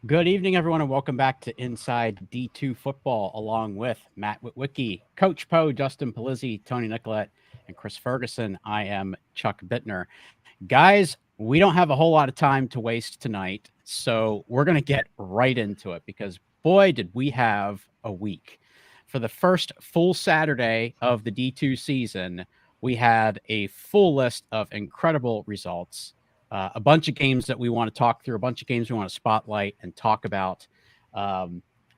Good evening, everyone, and welcome back to Inside D2Football, along with Matt Witwicky, Coach Poe, Justin Palizzi, Tony Nicolette, and Chris Ferguson. I am Chuck Bittner. Guys, we don't have a whole lot of time to waste tonight, so we're going to get right into it because, boy, did we have a week. For the first full Saturday of the D2 season, we had a full list of incredible results. A bunch of games that we want to talk through, a bunch of games we want to spotlight and talk about.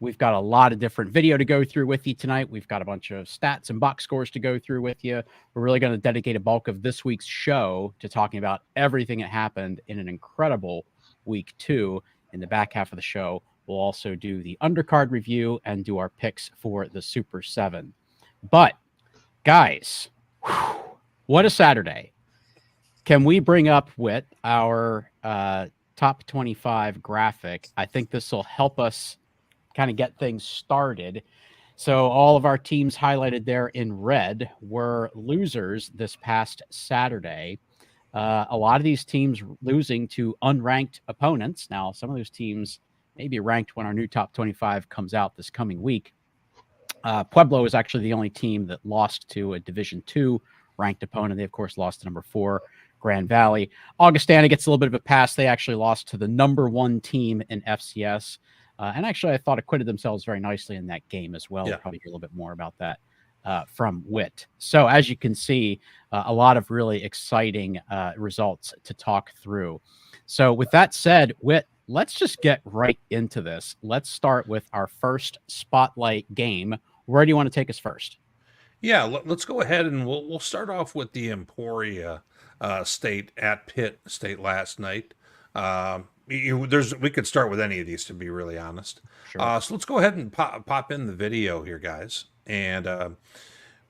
We've got a lot of different video to go through with you tonight. We've got a bunch of stats and box scores to go through with you. We're really going to dedicate a bulk of this week's show to talking about everything that happened in an incredible week 2. In the back half of the show, we'll also do the undercard review and do our picks for the Super 7. But, guys, what a Saturday. Can we bring up with our top 25 graphic? I think this will help us kind of get things started. So all of our teams highlighted there in red were losers this past Saturday. A lot of these teams losing to unranked opponents. Now, some of those teams may be ranked when our new top 25 comes out this coming week. Pueblo is actually the only team that lost to a Division II ranked opponent. They, of course, lost to number 4. Grand Valley. Augustana gets a little bit of a pass. They actually lost to the number 1 team in FCS. And actually, I thought acquitted themselves very nicely in that game as well. Yeah. We'll probably hear a little bit more about that from Witt. So as you can see, a lot of really exciting results to talk through. So with that said, Witt, let's just get right into this. Let's start with our first spotlight game. Where do you want to take us first? Yeah, let's go ahead and we'll start off with the Emporia State at Pitt State last night. We could start with any of these, to be really honest. Sure. So let's go ahead and pop in the video here, guys, and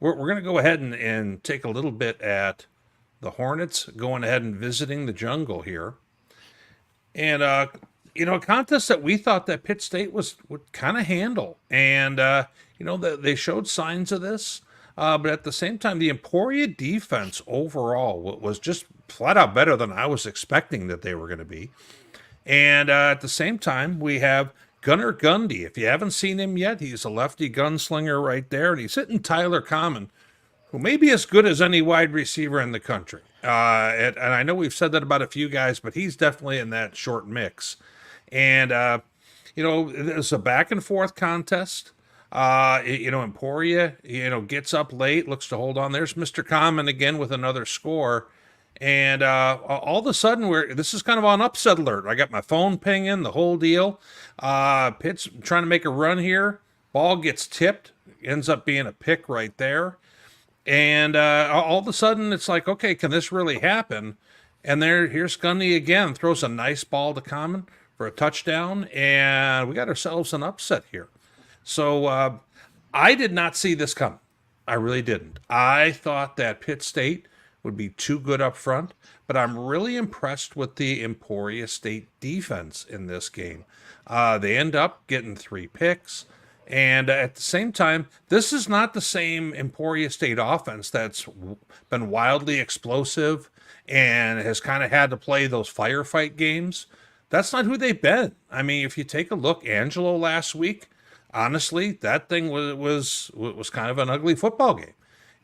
we're going to go ahead and take a little bit at the Hornets going ahead and visiting the Jungle here, and a contest that we thought that Pitt State would kind of handle, and they showed signs of this. But at the same time, the Emporia defense overall was just flat out better than I was expecting that they were going to be. And at the same time, we have Gunnar Gundy. If you haven't seen him yet, he's a lefty gunslinger right there. And he's hitting Tyler Common, who may be as good as any wide receiver in the country. And I know we've said that about a few guys, but he's definitely in that short mix. And, it's a back and forth contest. Emporia, gets up late, looks to hold on. There's Mr. Common again with another score. And all of a sudden, this is kind of on upset alert. I got my phone pinging, the whole deal. Pitt's trying to make a run here. Ball gets tipped, ends up being a pick right there. And all of a sudden, it's like, okay, can this really happen? And here's Gundy again, throws a nice ball to Common for a touchdown. And we got ourselves an upset here. So I did not see this coming. I really didn't. I thought that Pitt State would be too good up front, but I'm really impressed with the Emporia State defense in this game. They end up getting 3 picks, and at the same time, this is not the same Emporia State offense that's been wildly explosive and has kind of had to play those firefight games. That's not who they've been. I mean, if you take a look, Angelo last week, honestly, that thing was kind of an ugly football game.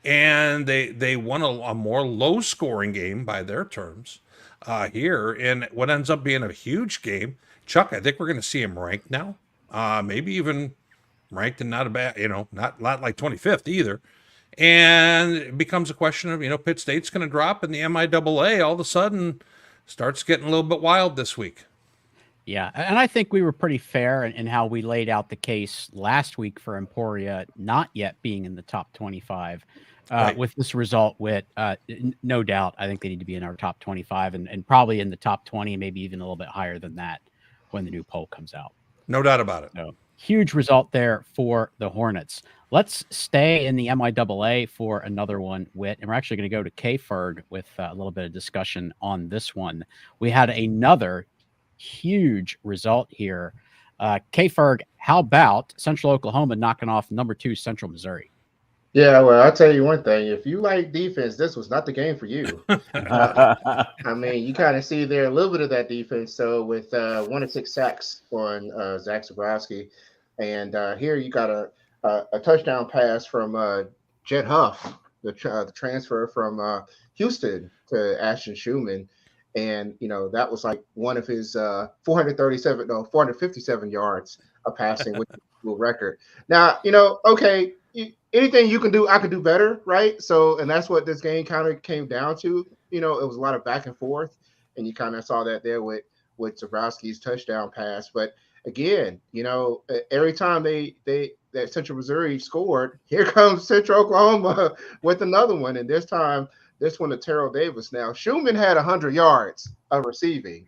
And they won a more low-scoring game by their terms here. And what ends up being a huge game, Chuck, I think we're going to see him ranked now. Maybe even ranked and not a bad, not like 25th either. And it becomes a question of, Pitt State's going to drop, and the MIAA all of a sudden starts getting a little bit wild this week. Yeah, and I think we were pretty fair in how we laid out the case last week for Emporia not yet being in the top 25. Right. With this result, no doubt, I think they need to be in our top 25 and probably in the top 20, maybe even a little bit higher than that when the new poll comes out. No doubt about it. So, huge result there for the Hornets. Let's stay in the MIAA for another one, Whit, and we're actually going to go to K-Ferg with a little bit of discussion on this one. We had another huge result here. K-Ferg, how about Central Oklahoma knocking off number 2 Central Missouri? Yeah, well, I'll tell you one thing. If you like defense, this was not the game for you. I mean, you kind of see there a little bit of that defense. So with 1 of 6 sacks on Zach Zabrowski, and here you got a touchdown pass from Jet Huff, the transfer from Houston to Ashton Schumann, and that was like one of his 457 yards of passing, which is a school record. Now, okay, anything you can do, I could do better, right? So, and that's what this game kind of came down to. It was a lot of back and forth, and you kind of saw that there with Zabrowski's touchdown pass. But again, every time that Central Missouri scored, here comes Central Oklahoma with another one, and this one to Terrell Davis. Now Schumann had 100 yards of receiving.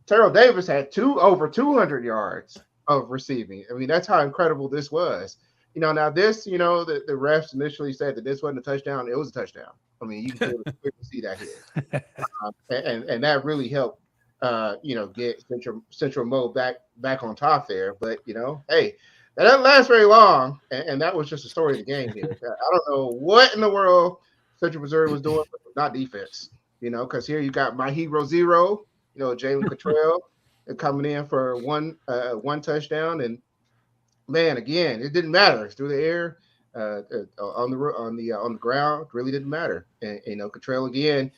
Terrell Davis had over 200 yards of receiving. I mean, that's how incredible this was. Now this, the refs initially said that this wasn't a touchdown. It was a touchdown. I mean, you can clearly see that here, and that really helped, get Central Mo back on top there. But hey, that doesn't last very long, and that was just the story of the game here. I don't know what in the world Central Missouri was doing, but not defense. Because here you got my hero zero, Jalen Cottrell coming in for one touchdown, and man, again, it didn't matter. It's through the air, on the ground, really didn't matter. And Cottrell again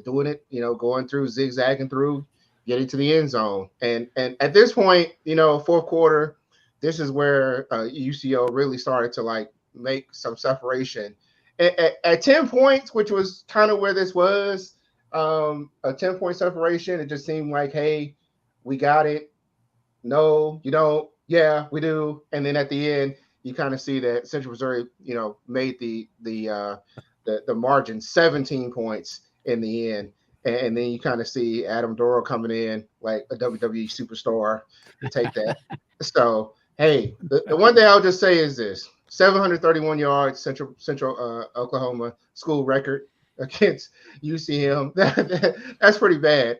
doing it, going through, zigzagging through, getting to the end zone. And at this point, fourth quarter, this is where UCO really started to like make some separation. At 10 points, which was kind of where this was, a 10-point separation, it just seemed like, hey, we got it. No, you don't. Yeah, we do. And then at the end, you kind of see that Central Missouri, made the margin 17 points in the end. And then you kind of see Adam Dorrell coming in like a WWE superstar to take that. So, hey, the one thing I'll just say is this: 731 yards, Central Oklahoma school record against UCM. That's pretty bad.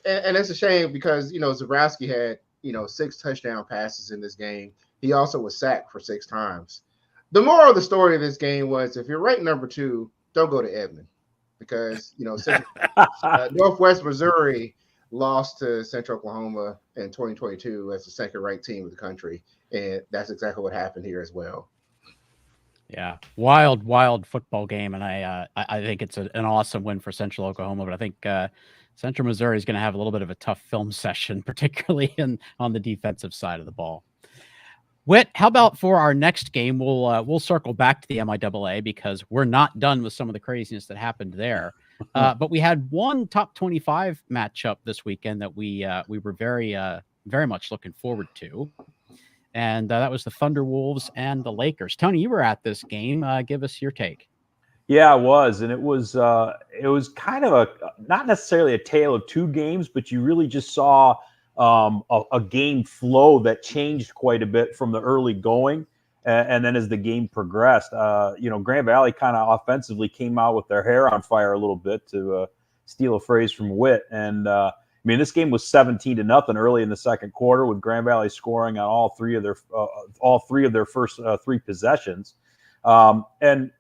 And it's a shame because, Zabrowski had, 6 touchdown passes in this game. He also was sacked for 6 times. The moral of the story of this game was, if you're ranked number 2, don't go to Edmond, because, Northwest Missouri lost to Central Oklahoma in 2022 as the second-ranked team of the country, and that's exactly what happened here as well. Yeah, wild football game, and I think it's an awesome win for Central Oklahoma. But I think Central Missouri is going to have a little bit of a tough film session, particularly on the defensive side of the ball. Whit, how about for our next game? We'll circle back to the MIAA because we're not done with some of the craziness that happened there. But we had one top 25 matchup this weekend that we were very much looking forward to. And that was the Thunderwolves and the Lakers. Tony, you were at this game. Give us your take. Yeah, it was. And it was kind of not necessarily a tale of two games, but you really just saw a game flow that changed quite a bit from the early going. And then as the game progressed, Grand Valley kind of offensively came out with their hair on fire a little bit, to steal a phrase from Whit. And this game was 17-0 early in the second quarter, with Grand Valley scoring on all three of their first 3 possessions. And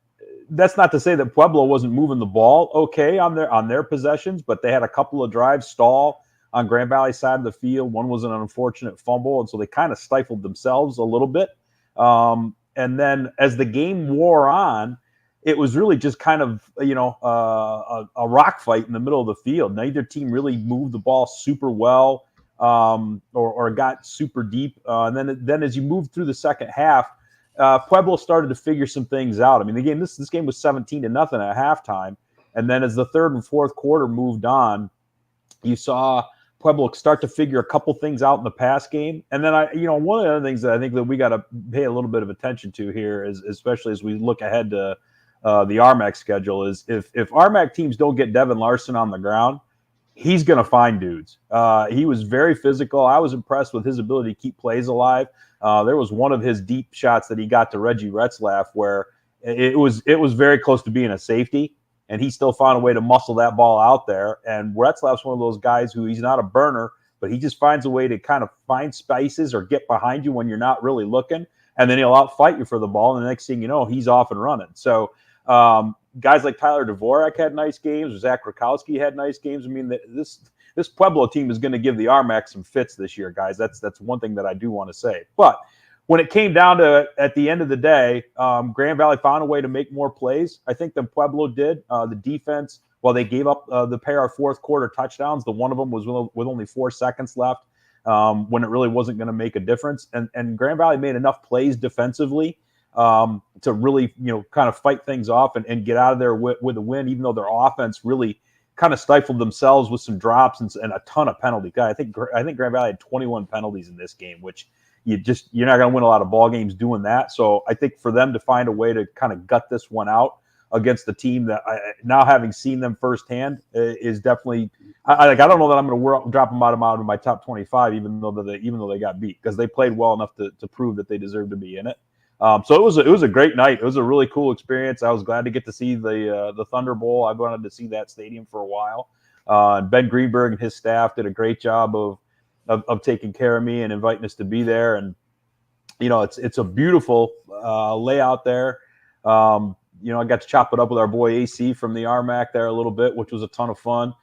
that's not to say that Pueblo wasn't moving the ball okay on their possessions, but they had a couple of drives stall on Grand Valley's side of the field. One was an unfortunate fumble, and so they kind of stifled themselves a little bit. And then as the game wore on, it was really just kind of, a rock fight in the middle of the field. Neither team really moved the ball super well, or got super deep. And then as you moved through the second half, Pueblo started to figure some things out. This game was 17-0 at halftime. And then as the third and fourth quarter moved on, you saw Pueblo start to figure a couple things out in the pass game. And then one of the other things that I think that we got to pay a little bit of attention to here is, especially as we look ahead to the RMAC schedule, is if RMAC teams don't get Devin Larson on the ground, he's going to find dudes. He was very physical. I was impressed with his ability to keep plays alive. There was one of his deep shots that he got to Reggie Retzlaff where it was very close to being a safety, and he still found a way to muscle that ball out there. And Retzlaff's one of those guys who, he's not a burner, but he just finds a way to kind of find spaces or get behind you when you're not really looking. and then he'll outfight you for the ball. And the next thing you know, he's off and running. So guys like Tyler Dvorak had nice games. Zach Rakowski had nice games. I mean, this Pueblo team is going to give the RMAC some fits this year, guys. That's one thing that I do want to say. But when it came down to at the end of the day, Grand Valley found a way to make more plays, I think, than Pueblo did. The defense, while they gave up the pair of fourth quarter touchdowns, the one of them was with only 4 seconds left when it really wasn't going to make a difference. And Grand Valley made enough plays defensively to really, kind of fight things off and get out of there with a win, even though their offense really kind of stifled themselves with some drops and a ton of penalties. I think Grand Valley had 21 penalties in this game, which you're not going to win a lot of ball games doing that. So I think for them to find a way to kind of gut this one out against the team that now having seen them firsthand is definitely I don't know that I'm going to drop them out of my top 25, even though they got beat, because they played well enough to prove that they deserve to be in it. So it was a great night. It was a really cool experience. I was glad to get to see the Thunderbowl. I've wanted to see that stadium for a while. And Ben Greenberg and his staff did a great job of taking care of me and inviting us to be there. And it's a beautiful layout there. I got to chop it up with our boy AC from the RMAC there a little bit, which was a ton of fun.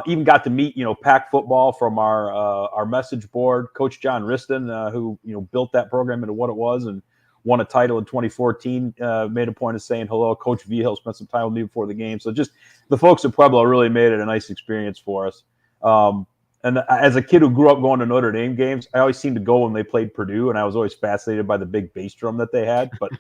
Even got to meet, Pack Football from our message board, Coach John Riston, who, built that program into what it was and won a title in 2014, made a point of saying hello. Coach Vigil spent some time with me before the game. So just the folks at Pueblo really made it a nice experience for us. And as a kid who grew up going to Notre Dame games, I always seemed to go when they played Purdue, and I was always fascinated by the big bass drum that they had. But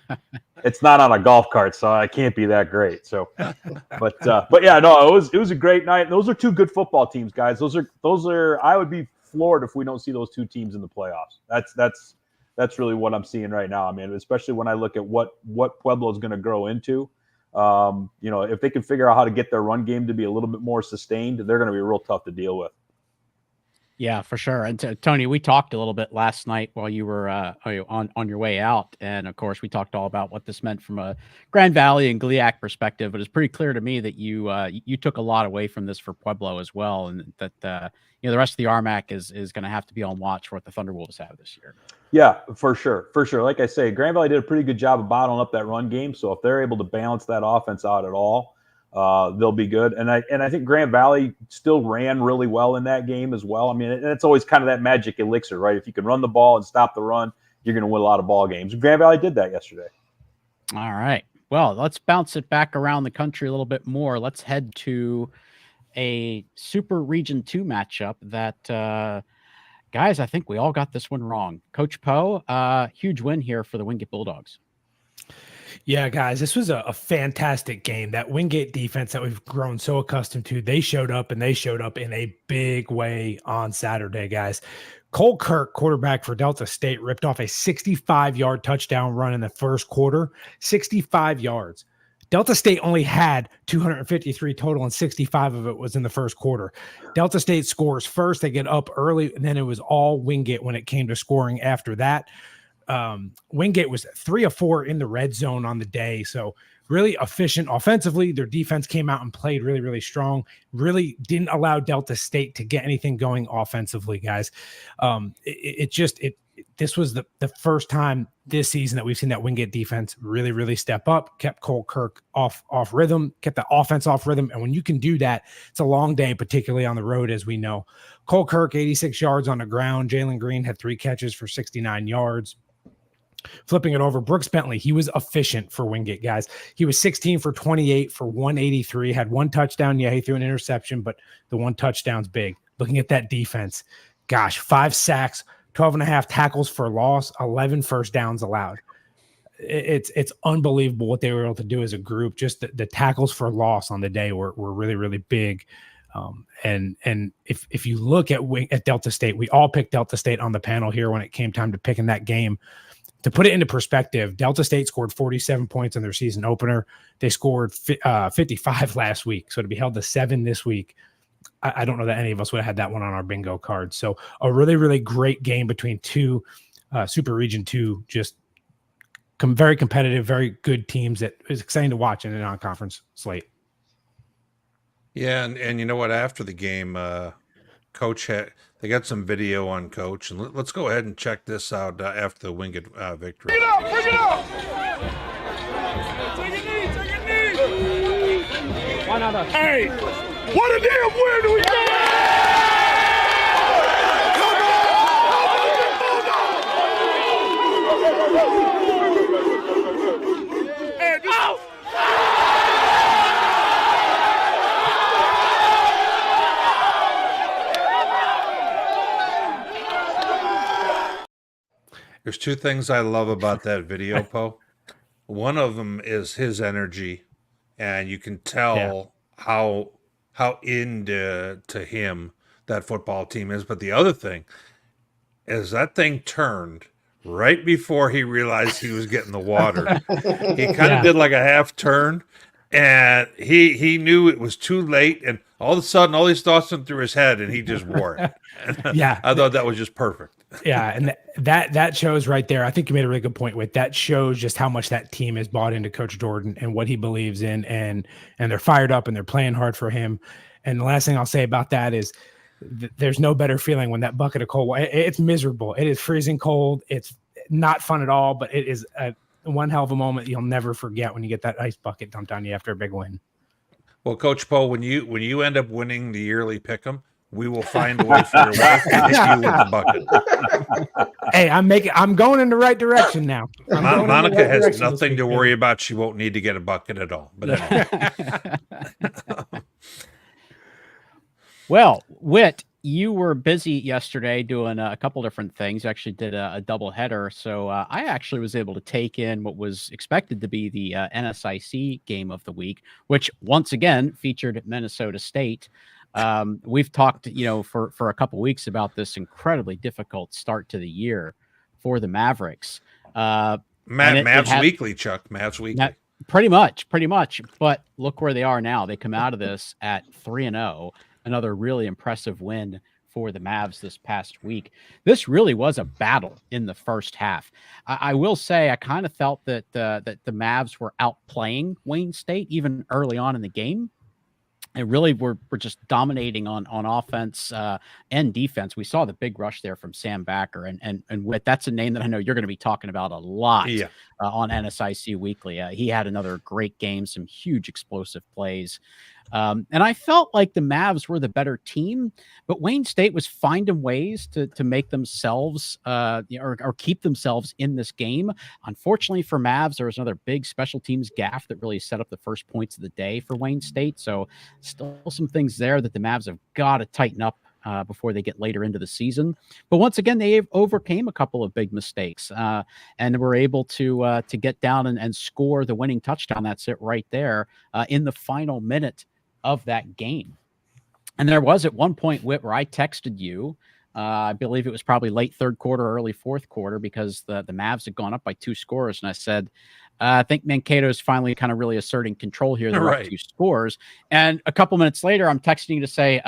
it's not on a golf cart, so I can't be that great. So, but yeah, no, it was a great night. And those are two good football teams, guys. Those are. I would be floored if we don't see those two teams in the playoffs. That's really what I'm seeing right now. I mean, especially when I look at what Pueblo is going to grow into. If they can figure out how to get their run game to be a little bit more sustained, they're going to be real tough to deal with. Yeah, for sure. And Tony, we talked a little bit last night while you were on your way out, and of course, we talked all about what this meant from a Grand Valley and GLIAC perspective. But it's pretty clear to me that you took a lot away from this for Pueblo as well, and that the rest of the RMAC is going to have to be on watch for what the Thunderbolts have this year. Yeah, for sure. Like I say, Grand Valley did a pretty good job of bottling up that run game. So if they're able to balance that offense out at all, they'll be good. And I think Grand Valley still ran really well in that game as well. I mean, it's always kind of that magic elixir, right? If you can run the ball and stop the run, you're going to win a lot of ball games. Grand Valley did that yesterday. All right. Well, let's bounce it back around the country a little bit more. Let's head to a Super Region 2 matchup that, guys, I think we all got this one wrong. Coach Poe, huge win here for the Wingate Bulldogs. Yeah, guys, this was a fantastic game. That Wingate defense that we've grown so accustomed to, they showed up, and they showed up in a big way on Saturday, guys. Cole Kirk, quarterback for Delta State, ripped off a 65-yard touchdown run in the first quarter. 65 yards. Delta State only had 253 total, and 65 of it was in the first quarter. Delta State scores first. They get up early, and then it was all Wingate when it came to scoring after that. Wingate was 3 of 4 in the red zone on the day. So really efficient offensively. Their defense came out and played really, really strong. Really didn't allow Delta State to get anything going offensively, guys. This was the first time this season that we've seen that Wingate defense really, really step up, kept Cole Kirk off rhythm, kept the offense off rhythm. And when you can do that, it's a long day, particularly on the road, as we know. Cole Kirk, 86 yards on the ground. Jalen Green had 3 catches for 69 yards. Flipping it over, Brooks Bentley, he was efficient for Wingate, guys. He was 16 for 28 for 183, had 1 touchdown. Yeah, he threw an interception, but the 1 touchdown's big. Looking at that defense, gosh, 5 sacks, 12.5 tackles for loss, 11 first downs allowed. It's unbelievable what they were able to do as a group. Just the tackles for loss on the day were really, really big. And if you look at Delta State, we all picked Delta State on the panel here when it came time to picking that game. To put it into perspective, Delta State scored 47 points in their season opener. They scored 55 last week. So to be held to 7 this week, I don't know that any of us would have had that one on our bingo card. So a really, really great game between two Super Region 2, just very competitive, very good teams that is exciting to watch in a non-conference slate. Yeah, and you know what? After the game, they got some video on Coach, and let's go ahead and check this out after the Wingate victory. Bring it up! Bring it up! Take a knee! Why not us? Hey, what a damn win we got! There's two things I love about that video, Poe. One of them is his energy, and you can tell how into him that football team is. But the other thing is that thing turned right before he realized he was getting the water. He kind of did like a half turn, and he knew it was too late, and all of a sudden all these thoughts went through his head, and he just wore it. I thought that was just perfect. And that shows right there. I think you made a really good point with that. Shows just how much that team has bought into Coach Jordan and what he believes in, and they're fired up and they're playing hard for him. And the last thing I'll say about that is there's no better feeling when that bucket of cold water, it's miserable. It is freezing cold. It's not fun at all, but it is one hell of a moment you'll never forget when you get that ice bucket dumped on you after a big win. Well, Coach Poe, when you end up winning the yearly pick'em, we will find a way for your wife to hit you with the bucket. Hey, I'm going in the right direction now. Monica has nothing to worry about. She won't need to get a bucket at all. But anyway. Well, Whit, you were busy yesterday doing a couple different things. You actually did a double header. So I actually was able to take in what was expected to be the NSIC game of the week, which once again featured Minnesota State. We've talked, for a couple weeks about this incredibly difficult start to the year for the Mavericks. Mavs Weekly, Chuck. Mavs Weekly. Pretty much. But look where they are now. They come out of this at 3-0. Another really impressive win for the Mavs this past week. This really was a battle in the first half. I will say I kind of felt that the Mavs were outplaying Wayne State even early on in the game. And really we're just dominating on offense and defense. We saw the big rush there from Sam Backer, and Whit, that's a name that I know you're going to be talking about a lot on NSIC Weekly. He had another great game, some huge explosive plays. And I felt like the Mavs were the better team, but Wayne State was finding ways to make themselves or keep themselves in this game. Unfortunately for Mavs, there was another big special teams gaffe that really set up the first points of the day for Wayne State. So still some things there that the Mavs have got to tighten up before they get later into the season. But once again, they overcame a couple of big mistakes and were able to get down and score the winning touchdown. That's it right there in the final minute of that game. And there was at one point, Whit, where I texted you, I believe it was probably late third quarter, early fourth quarter, because the Mavs had gone up by 2 scores. And I said, I think Mankato is finally kind of really asserting control here. They're up 2 scores. And a couple minutes later, I'm texting you to say,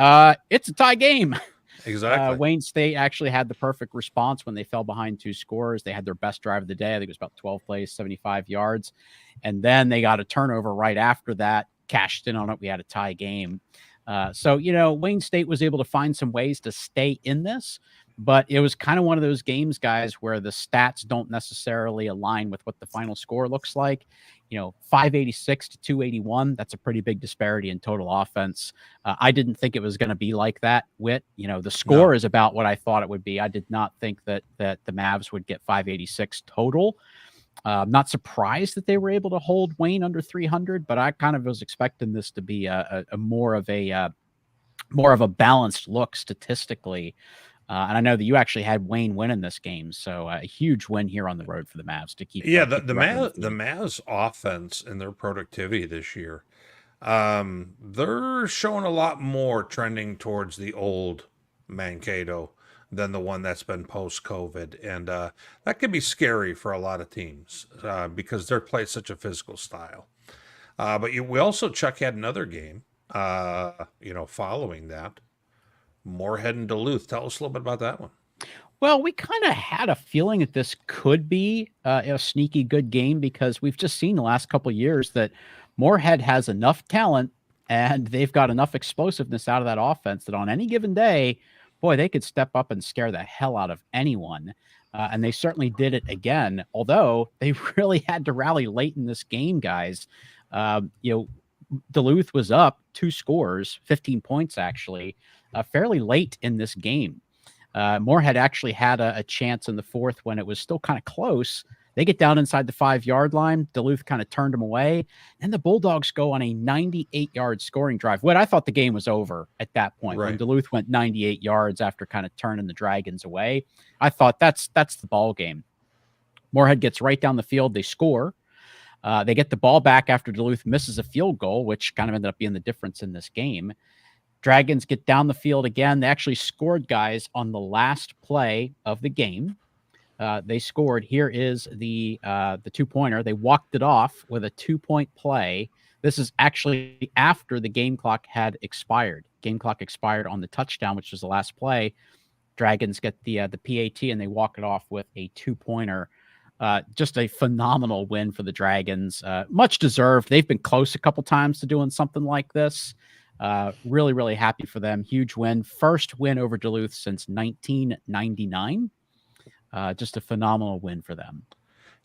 it's a tie game. Exactly. Wayne State actually had the perfect response when they fell behind 2 scores. They had their best drive of the day. I think it was about 12 plays, 75 yards. And then they got a turnover right after that, cashed in on it. We had a tie game. So, Wayne State was able to find some ways to stay in this, but it was kind of one of those games, guys, where the stats don't necessarily align with what the final score looks like. 586 to 281. That's a pretty big disparity in total offense. I didn't think it was going to be like that, Whit. The score is about what I thought it would be. I did not think that the Mavs would get 586 total. I'm not surprised that they were able to hold Wayne under 300, but I kind of was expecting this to be a more of a balanced look statistically. And I know that you actually had Wayne winning this game, so a huge win here on the road for the Mavs to keep. Yeah, the Mavs offense and their productivity this year, they're showing a lot more trending towards the old Mankato than the one that's been post-COVID. And that can be scary for a lot of teams because they're playing such a physical style. But we also, Chuck, had another game, following that. Moorhead and Duluth. Tell us a little bit about that one. Well, we kind of had a feeling that this could be a sneaky good game because we've just seen the last couple of years that Moorhead has enough talent and they've got enough explosiveness out of that offense that on any given day, boy, they could step up and scare the hell out of anyone. And they certainly did it again, although they really had to rally late in this game, guys. Duluth was up 2 scores, 15 points actually, fairly late in this game. Moorhead actually had a chance in the fourth when it was still kind of close. They get down inside the 5-yard line. Duluth kind of turned them away. And the Bulldogs go on a 98-yard scoring drive. I thought the game was over at that point. Right. When Duluth went 98 yards after kind of turning the Dragons away, I thought that's the ball game. Moorhead gets right down the field. They score. They get the ball back after Duluth misses a field goal, which kind of ended up being the difference in this game. Dragons get down the field again. They actually scored, guys, on the last play of the game. They scored. Here is the 2-pointer. They walked it off with a 2-point play. This is actually after the game clock had expired. Game clock expired on the touchdown, which was the last play. Dragons get the PAT, and they walk it off with a 2-pointer. Just a phenomenal win for the Dragons. Much deserved. They've been close a couple times to doing something like this. Really, really happy for them. Huge win. First win over Duluth since 1999. Just a phenomenal win for them.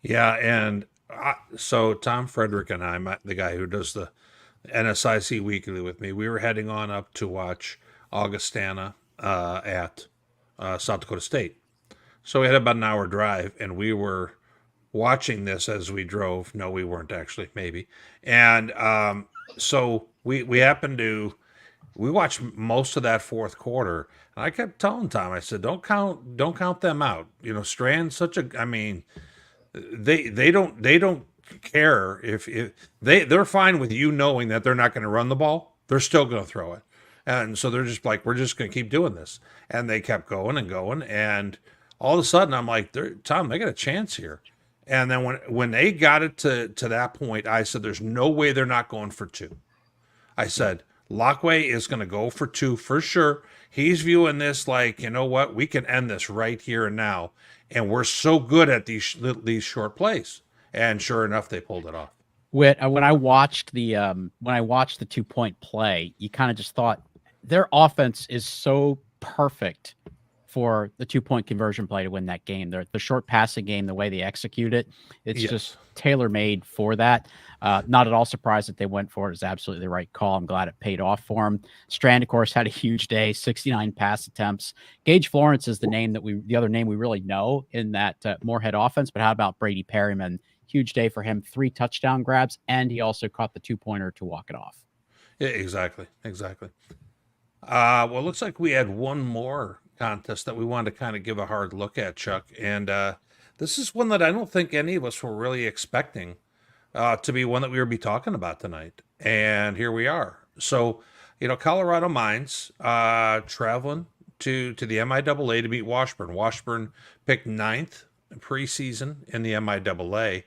Yeah, and so Tom Frederick and I, the guy who does the NSIC Weekly with me, we were heading on up to watch Augustana at South Dakota State. So we had about an hour drive, and we were watching this as we drove. No, we weren't actually, maybe. And so we happened to, we watched most of that fourth quarter. And I kept telling Tom, I said, don't count them out. Strand's they don't care if they're fine with you knowing that they're not going to run the ball. They're still going to throw it. And so they're just like, we're just going to keep doing this. And they kept going and going. And all of a sudden I'm like, Tom, they got a chance here. And then when they got it to that point, I said, there's no way they're not going for 2. I said, Lockway is going to go for 2 for sure. He's viewing this like, you know what, we can end this right here and now. And we're so good at these short plays. And sure enough, they pulled it off. When I watched the 2-point play, you kind of just thought their offense is so perfect for the 2-point conversion play to win that game. The short passing game, the way they execute it, it's just tailor-made for that. Not at all surprised that they went for it. It's absolutely the right call. I'm glad it paid off for him. Strand, of course, had a huge day, 69 pass attempts. Gage Florence is the other name we really know in that Moorhead offense, but how about Brady Perryman? Huge day for him, 3 touchdown grabs, and he also caught the 2-pointer to walk it off. Yeah, exactly. Well, it looks like we had one more contest that we wanted to kind of give a hard look at, Chuck. And this is one that I don't think any of us were really expecting to be one that we would be talking about tonight. And here we are. So, Colorado Mines traveling to the MIAA to beat Washburn. Washburn picked 9th preseason in the MIAA.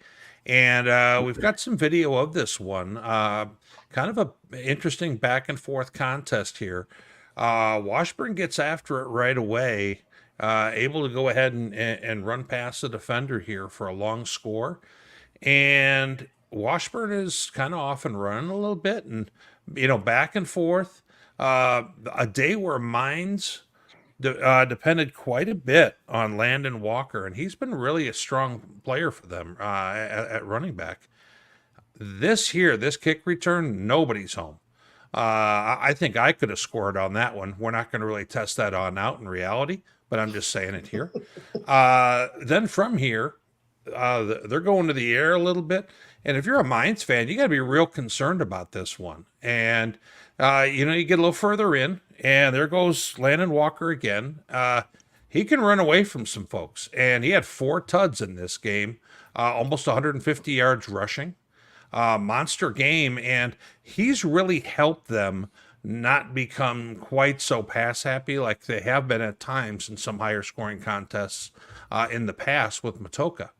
And we've got some video of this one. Kind of an interesting back and forth contest here. Washburn gets after it right away, able to go ahead and run past the defender here for a long score. And Washburn is kind of off and running a little bit and, back and forth. A day where Mines depended quite a bit on Landon Walker, and he's been really a strong player for them at running back. This kick return, nobody's home. I think I could have scored on that one. We're not going to really test that on out in reality, but I'm just saying it here. Then from here, they're going to the air a little bit. And if you're a Mines fan, you got to be real concerned about this one. And, you get a little further in, and there goes Landon Walker again. He can run away from some folks. And he had 4 tuds in this game, almost 150 yards rushing. Monster game, and he's really helped them not become quite so pass happy like they have been at times in some higher scoring contests in the past with Matoka.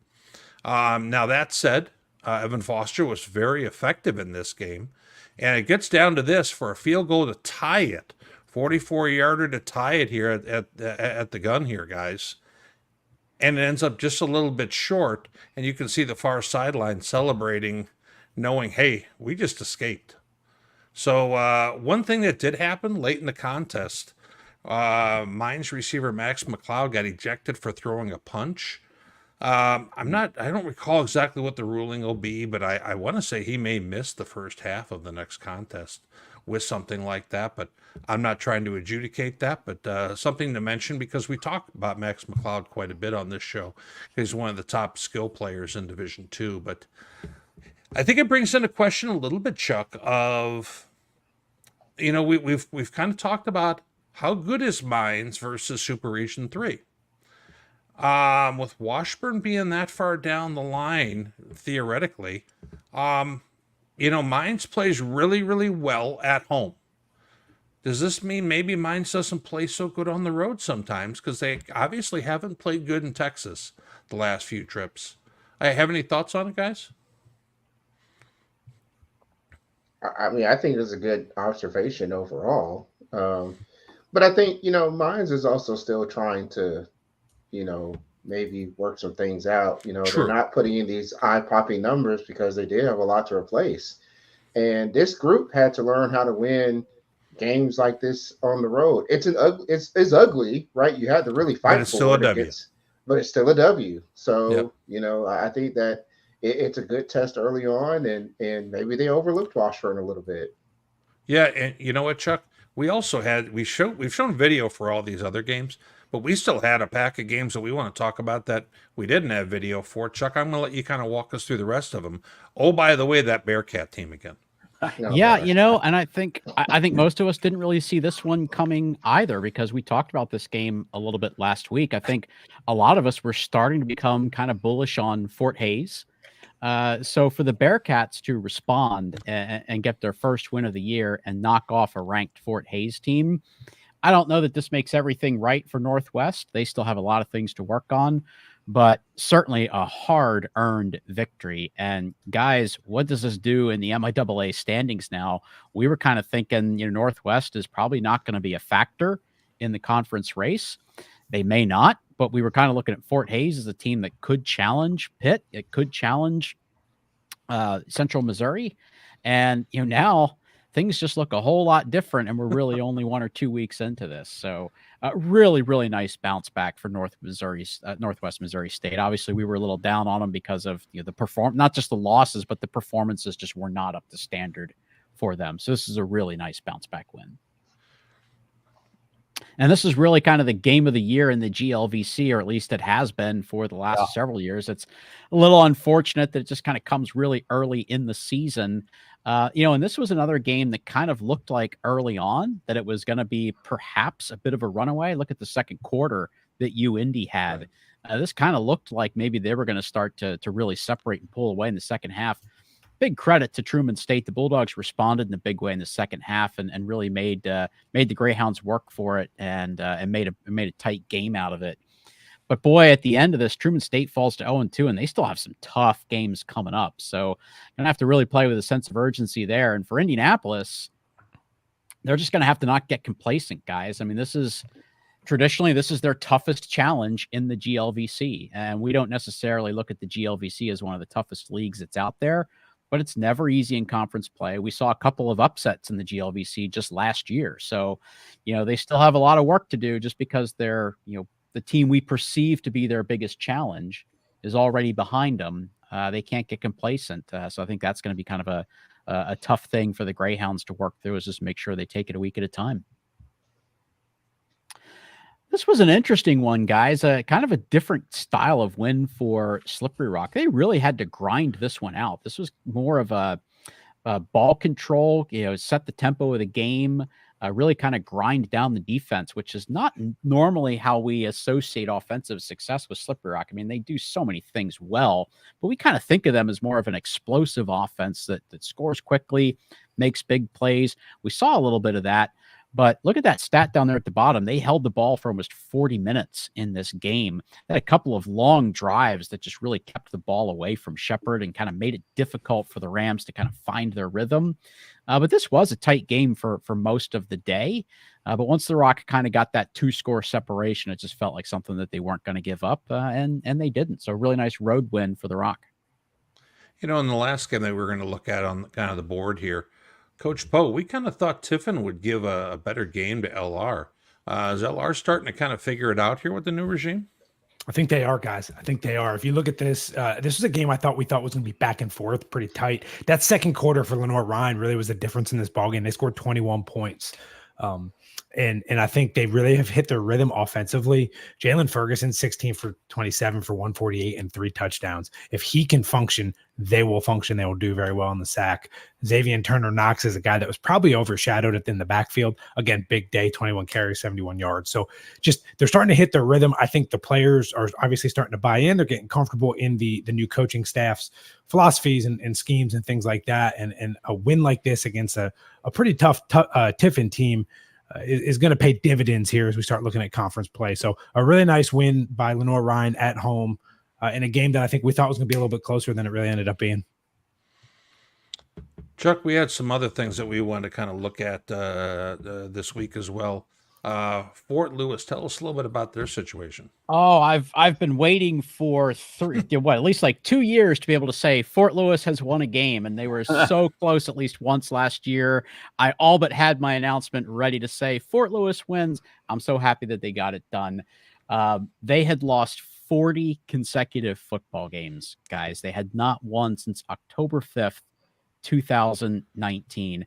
Now that said, Evan Foster was very effective in this game, and it gets down to this for a field goal to tie it, 44-yarder to tie it here at the gun here, guys. And it ends up just a little bit short, and you can see the far sideline celebrating, knowing, hey, we just escaped. So one thing that did happen late in the contest, Mines receiver Max McLeod got ejected for throwing a punch. I don't recall exactly what the ruling will be, but I want to say he may miss the first half of the next contest with something like that, but I'm not trying to adjudicate that, but something to mention because we talk about Max McLeod quite a bit on this show. He's one of the top skill players in Division II, but I think it brings into question a little bit, Chuck, of, we've kind of talked about how good is Mines versus Super Region 3. With Washburn being that far down the line, theoretically, Mines plays really, really well at home. Does this mean maybe Mines doesn't play so good on the road sometimes? Because they obviously haven't played good in Texas the last few trips. I have any thoughts on it, guys? I mean, I think it's a good observation overall. But I think, Mines is also still trying to, maybe work some things out. True. They're not putting in these eye-popping numbers because they did have a lot to replace. And this group had to learn how to win games like this on the road. It's ugly, right? You had to really fight but it's still a W. But it's still a W. So, I think that it's a good test early on, and maybe they overlooked Washburn a little bit. Yeah, and you know what, Chuck? We've shown video for all these other games, but we still had a pack of games that we want to talk about that we didn't have video for. Chuck, I'm going to let you kind of walk us through the rest of them. Oh, by the way, that Bearcat team again. Yeah, and I think most of us didn't really see this one coming either because we talked about this game a little bit last week. I think a lot of us were starting to become kind of bullish on Fort Hays. So for the Bearcats to respond and get their first win of the year and knock off a ranked Fort Hays team, I don't know that this makes everything right for Northwest. They still have a lot of things to work on, but certainly a hard-earned victory. And guys, what does this do in the MIAA standings now? We were kind of thinking, Northwest is probably not going to be a factor in the conference race. They may not, but we were kind of looking at Fort Hays as a team that could challenge Pitt. It could challenge Central Missouri. And, now things just look a whole lot different, and we're really only 1 or 2 weeks into this. So really, really nice bounce back for Northwest Missouri State. Obviously, we were a little down on them because of the not just the losses, but the performances just were not up to standard for them. So this is a really nice bounce back win. And this is really kind of the game of the year in the GLVC, or at least it has been for the last several years. It's a little unfortunate that it just kind of comes really early in the season. And this was another game that kind of looked like early on that it was going to be perhaps a bit of a runaway. Look at the second quarter that UIndy had. This kind of looked like maybe they were going to start to really separate and pull away in the second half. Big credit to Truman State. The Bulldogs responded in a big way in the second half and really made the Greyhounds work for it and made a tight game out of it. But boy, at the end of this, Truman State falls to 0-2, and they still have some tough games coming up. So gonna have to really play with a sense of urgency there. And for Indianapolis, they're just gonna have to not get complacent, guys. I mean, traditionally, this is their toughest challenge in the GLVC, and we don't necessarily look at the GLVC as one of the toughest leagues that's out there. But it's never easy in conference play. We saw a couple of upsets in the GLVC just last year. So, they still have a lot of work to do just because they're, the team we perceive to be their biggest challenge is already behind them. They can't get complacent. So I think that's going to be kind of a tough thing for the Greyhounds to work through, is just make sure they take it a week at a time. This was an interesting one, guys. Kind of a different style of win for Slippery Rock. They really had to grind this one out. This was more of a ball control, set the tempo of the game, really kind of grind down the defense, which is not normally how we associate offensive success with Slippery Rock. I mean, they do so many things well, but we kind of think of them as more of an explosive offense that scores quickly, makes big plays. We saw a little bit of that. But look at that stat down there at the bottom. They held the ball for almost 40 minutes in this game. They had a couple of long drives that just really kept the ball away from Shepherd and kind of made it difficult for the Rams to kind of find their rhythm. But this was a tight game for most of the day. But once the Rock kind of got that 2-score separation, it just felt like something that they weren't going to give up, and they didn't. So a really nice road win for the Rock. In the last game that we're going to look at on kind of the board here, Coach Poe, we kind of thought Tiffin would give a better game to LR. Is LR starting to kind of figure it out here with the new regime? I think they are, guys. I think they are. If you look at this, this was a game we thought was going to be back and forth, pretty tight. That second quarter for Lenoir-Rhyne really was the difference in this ballgame. They scored 21 points. And I think they really have hit their rhythm offensively. Jalen Ferguson, 16 for 27 for 148 and 3 touchdowns. If he can function, they will function. They will do very well in the sack. Xavier Turner-Knox is a guy that was probably overshadowed in the backfield. Again, big day, 21 carries, 71 yards. So just they're starting to hit their rhythm. I think the players are obviously starting to buy in. They're getting comfortable in the new coaching staff's philosophies and schemes and things like that. And a win like this against a pretty tough Tiffin team is going to pay dividends here as we start looking at conference play. So a really nice win by Lenoir-Rhyne at home in a game that I think we thought was going to be a little bit closer than it really ended up being. Chuck, we had some other things that we wanted to kind of look at this week as well. Fort Lewis, tell us a little bit about their situation. Oh, I've been waiting for at least like 2 years to be able to say Fort Lewis has won a game, and they were so close at least once last year. I all but had my announcement ready to say Fort Lewis wins. I'm so happy that they got it done. They had lost 40 consecutive football games, guys. They had not won since October 5th, 2019.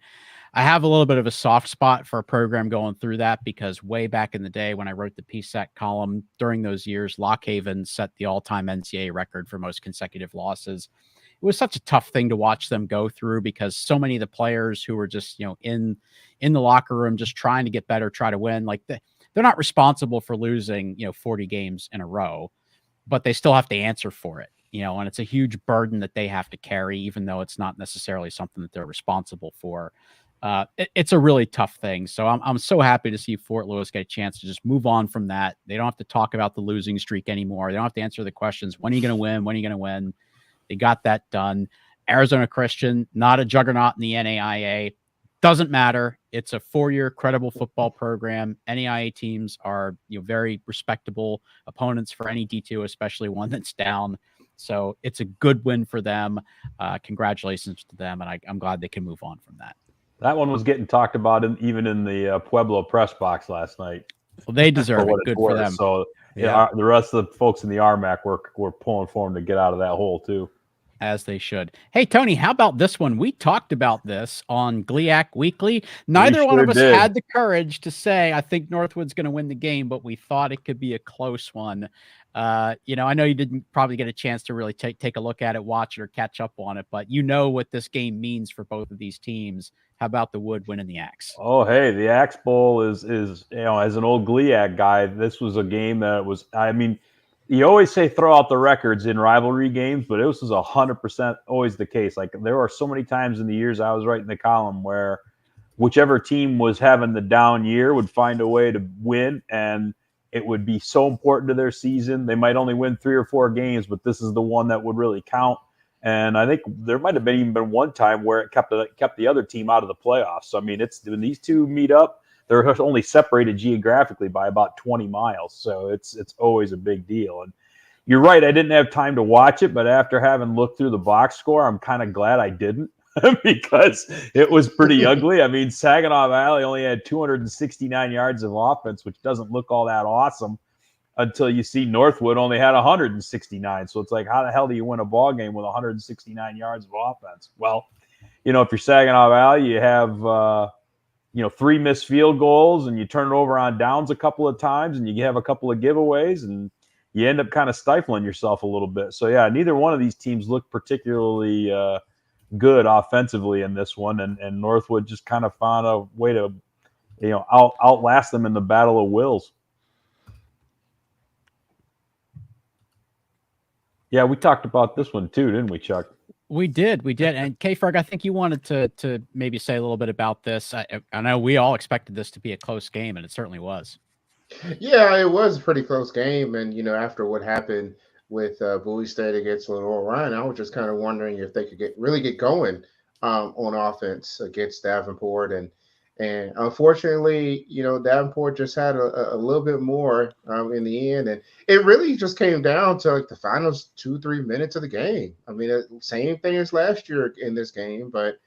I have a little bit of a soft spot for a program going through that because way back in the day when I wrote the PSAC column during those years, Lock Haven set the all-time NCAA record for most consecutive losses. It was such a tough thing to watch them go through because so many of the players who were just, in the locker room, just trying to get better, try to win, like they're not responsible for losing, 40 games in a row, but they still have to answer for it. And it's a huge burden that they have to carry, even though it's not necessarily something that they're responsible for. It's a really tough thing. So I'm so happy to see Fort Lewis get a chance to just move on from that. They don't have to talk about the losing streak anymore. They don't have to answer the questions. When are you going to win? When are you going to win? They got that done. Arizona Christian, not a juggernaut in the NAIA. Doesn't matter. It's a 4-year credible football program. NAIA teams are very respectable opponents for any D2, especially one that's down. So it's a good win for them. Congratulations to them. And I'm glad they can move on from that. That one was getting talked about even in the Pueblo press box last night. Well, they deserve it. Good for them. So yeah, the rest of the folks in the RMAC were pulling for them to get out of that hole too. As they should. Hey, Tony, how about this one? We talked about this on GLIAC Weekly. Neither one of us had the courage to say, I think Northwood's going to win the game, but we thought it could be a close one. I know you didn't probably get a chance to really take a look at it, watch it, or catch up on it, but what this game means for both of these teams. How about the Wood winning the Axe? Oh, hey, the Axe Bowl is as an old GLIAC guy, this was a game that was, you always say throw out the records in rivalry games, but it was 100% always the case. Like there are so many times in the years I was writing the column where whichever team was having the down year would find a way to win, and it would be so important to their season. They might only win 3 or 4 games, but this is the one that would really count. And I think there might have even been one time where it kept the other team out of the playoffs. So, it's when these two meet up, they're only separated geographically by about 20 miles. So it's always a big deal. And you're right, I didn't have time to watch it, but after having looked through the box score, I'm kind of glad I didn't because it was pretty ugly. Saginaw Valley only had 269 yards of offense, which doesn't look all that awesome until you see Northwood only had 169. So it's like, how the hell do you win a ball game with 169 yards of offense? Well, if you're Saginaw Valley, you have 3 missed field goals, and you turn it over on downs a couple of times, and you have a couple of giveaways, and you end up kind of stifling yourself a little bit. So yeah, neither one of these teams looked particularly good offensively in this one, and Northwood just kind of found a way to outlast them in the battle of wills. Yeah, we talked about this one too, didn't we, Chuck? We did. And K-Ferg, I think you wanted to maybe say a little bit about this. I know we all expected this to be a close game, and it certainly was. Yeah, it was a pretty close game. And, after what happened with Bowie State against Lenoir-Rhyne, I was just kind of wondering if they could really get going on offense against Davenport. And unfortunately, Davenport just had a little bit more in the end. And it really just came down to like the final 2-3 minutes of the game. Same thing as last year in this game, but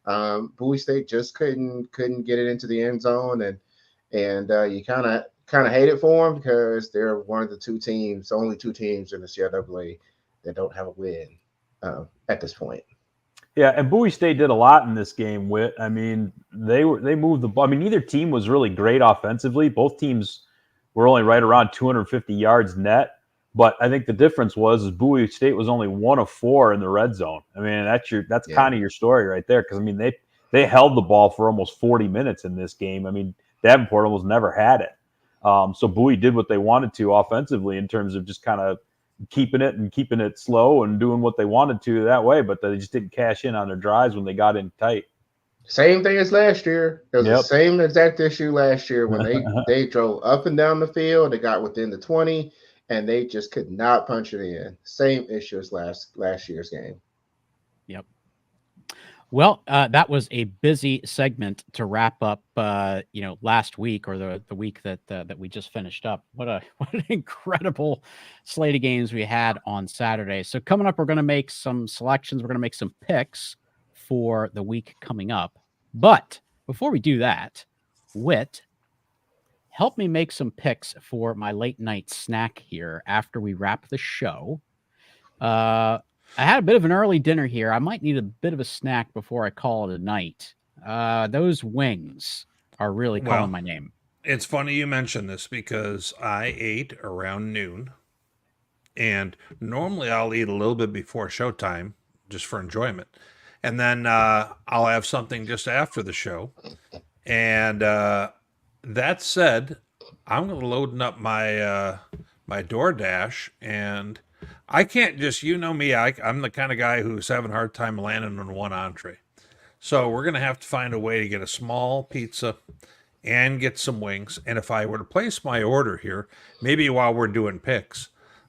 Bowie State just couldn't get it into the end zone, and you kind of hate it for them because they're one of the only two teams in the CIAA that don't have a win at this point. Yeah, and Bowie State did a lot in this game. I mean, they moved the ball. I mean, neither team was really great offensively. Both teams were only right around 250 yards net. But I think the difference was Bowie State was only 1 of 4 in the red zone. I mean, that's kind of your story right there. Because I mean, they held the ball for almost 40 minutes in this game. I mean, Davenport almost never had it. So Bowie did what they wanted to offensively in terms of just kind of keeping it slow and doing what they wanted to that way. But they just didn't cash in on their drives when they got in tight. Same thing as last year. It was the same exact issue last year when they drove up and down the field. They got within the 20. And they just could not punch it in. Same issue as last year's game. Yep. Well, that was a busy segment to wrap up. Last week or the week that we just finished up. What an incredible slate of games we had on Saturday. So coming up, we're going to make some selections. We're going to make some picks for the week coming up. But before we do that, Whit, help me make some picks for my late night snack here after we wrap the show. I had a bit of an early dinner here. I might need a bit of a snack before I call it a night. Those wings are really calling my name. It's funny you mention this because I ate around noon. And normally I'll eat a little bit before showtime just for enjoyment. And then I'll have something just after the show. And that said, I'm going to load up my my DoorDash, and I can't just, me, I'm the kind of guy who's having a hard time landing on one entree. So we're going to have to find a way to get a small pizza and get some wings. And if I were to place my order here, maybe while we're doing picks,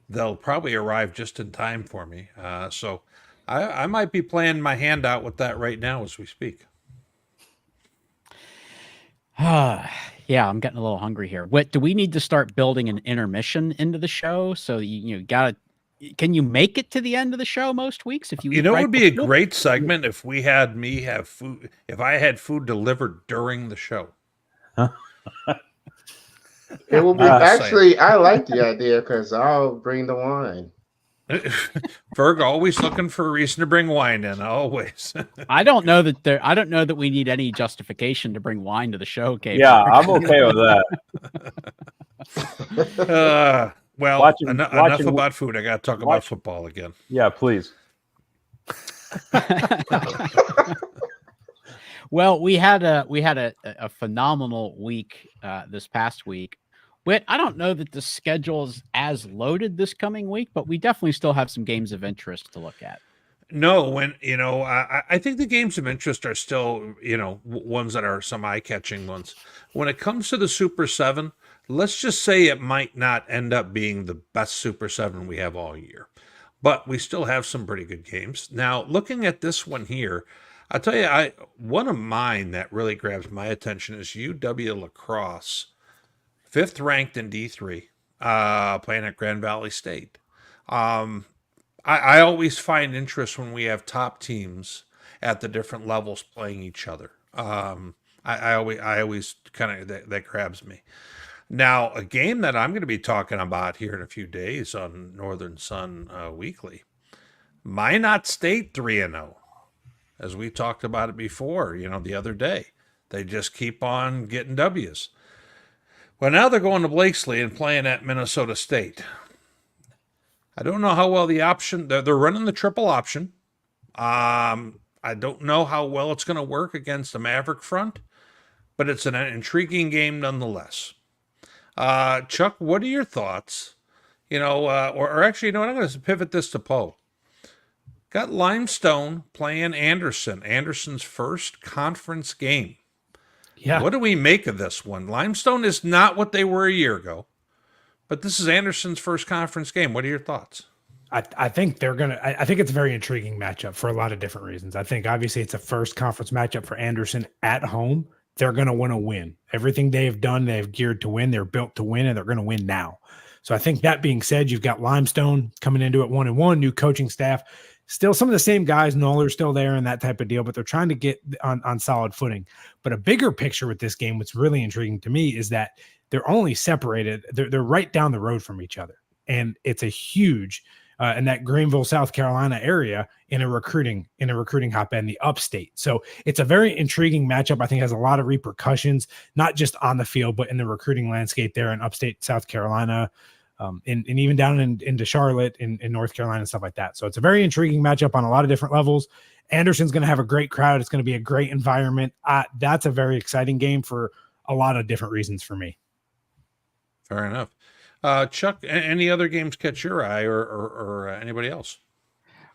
they'll probably arrive just in time for me. So I might be playing my hand out with that right now as we speak. Yeah, I'm getting a little hungry here. What do we need to start building an intermission into the show? So can you make it to the end of the show most weeks if you eat it would be a great segment if we had have food, if I had food delivered during the show. It will be actually, I like the idea because I'll bring the wine. Ferg always looking for a reason to bring wine in, always. I don't know that we need any justification to bring wine to the show, Kate. Yeah, I'm okay with that. Enough about food. I got to talk about football again. Yeah, please. Well, we had a phenomenal week this past week. Whit, I don't know that the schedule is as loaded this coming week, but we definitely still have some games of interest to look at. No, I think the games of interest are still, ones that are some eye-catching ones. When it comes to the Super 7, let's just say it might not end up being the best Super 7 we have all year. But we still have some pretty good games. Now, looking at this one here, I'll tell you, one of mine that really grabs my attention is UW La Crosse, 5th ranked in D3, playing at Grand Valley State. I always find interest when we have top teams at the different levels playing each other. I always kind of, that grabs me. Now, a game that I'm going to be talking about here in a few days on Northern Sun Weekly, Minot State 3-0, as we talked about it before, the other day. They just keep on getting W's. Well, now they're going to Blakesley and playing at Minnesota State. I don't know how well the option, they're running the triple option. I don't know how well it's going to work against the Maverick front, but it's an intriguing game nonetheless. Chuck, what are your thoughts? Or actually, I'm going to pivot this to Poe. Got Limestone playing Anderson, Anderson's first conference game. Yeah. What do we make of this one? Limestone is not what they were a year ago, but this is Anderson's first conference game. What are your thoughts? I think I think it's a very intriguing matchup for a lot of different reasons. I think obviously it's a first conference matchup for Anderson at home. They're going to want to win. Everything they have done, they've geared to win. They're built to win, and they're going to win now. So I think that being said, you've got Limestone coming into it 1-1, new coaching staff. Still some of the same guys, Knowler's still there and that type of deal, but they're trying to get on solid footing. But a bigger picture with this game, what's really intriguing to me is that they're only separated. They're right down the road from each other. And it's a huge in that Greenville, South Carolina area in a recruiting hotbed in the upstate. So it's a very intriguing matchup. I think it has a lot of repercussions, not just on the field, but in the recruiting landscape there in upstate South Carolina. And even down into Charlotte in North Carolina and stuff like that. So it's a very intriguing matchup on a lot of different levels. Anderson's going to have a great crowd. It's going to be a great environment. That's a very exciting game for a lot of different reasons for me. Fair enough. Chuck, any other games catch your eye or anybody else?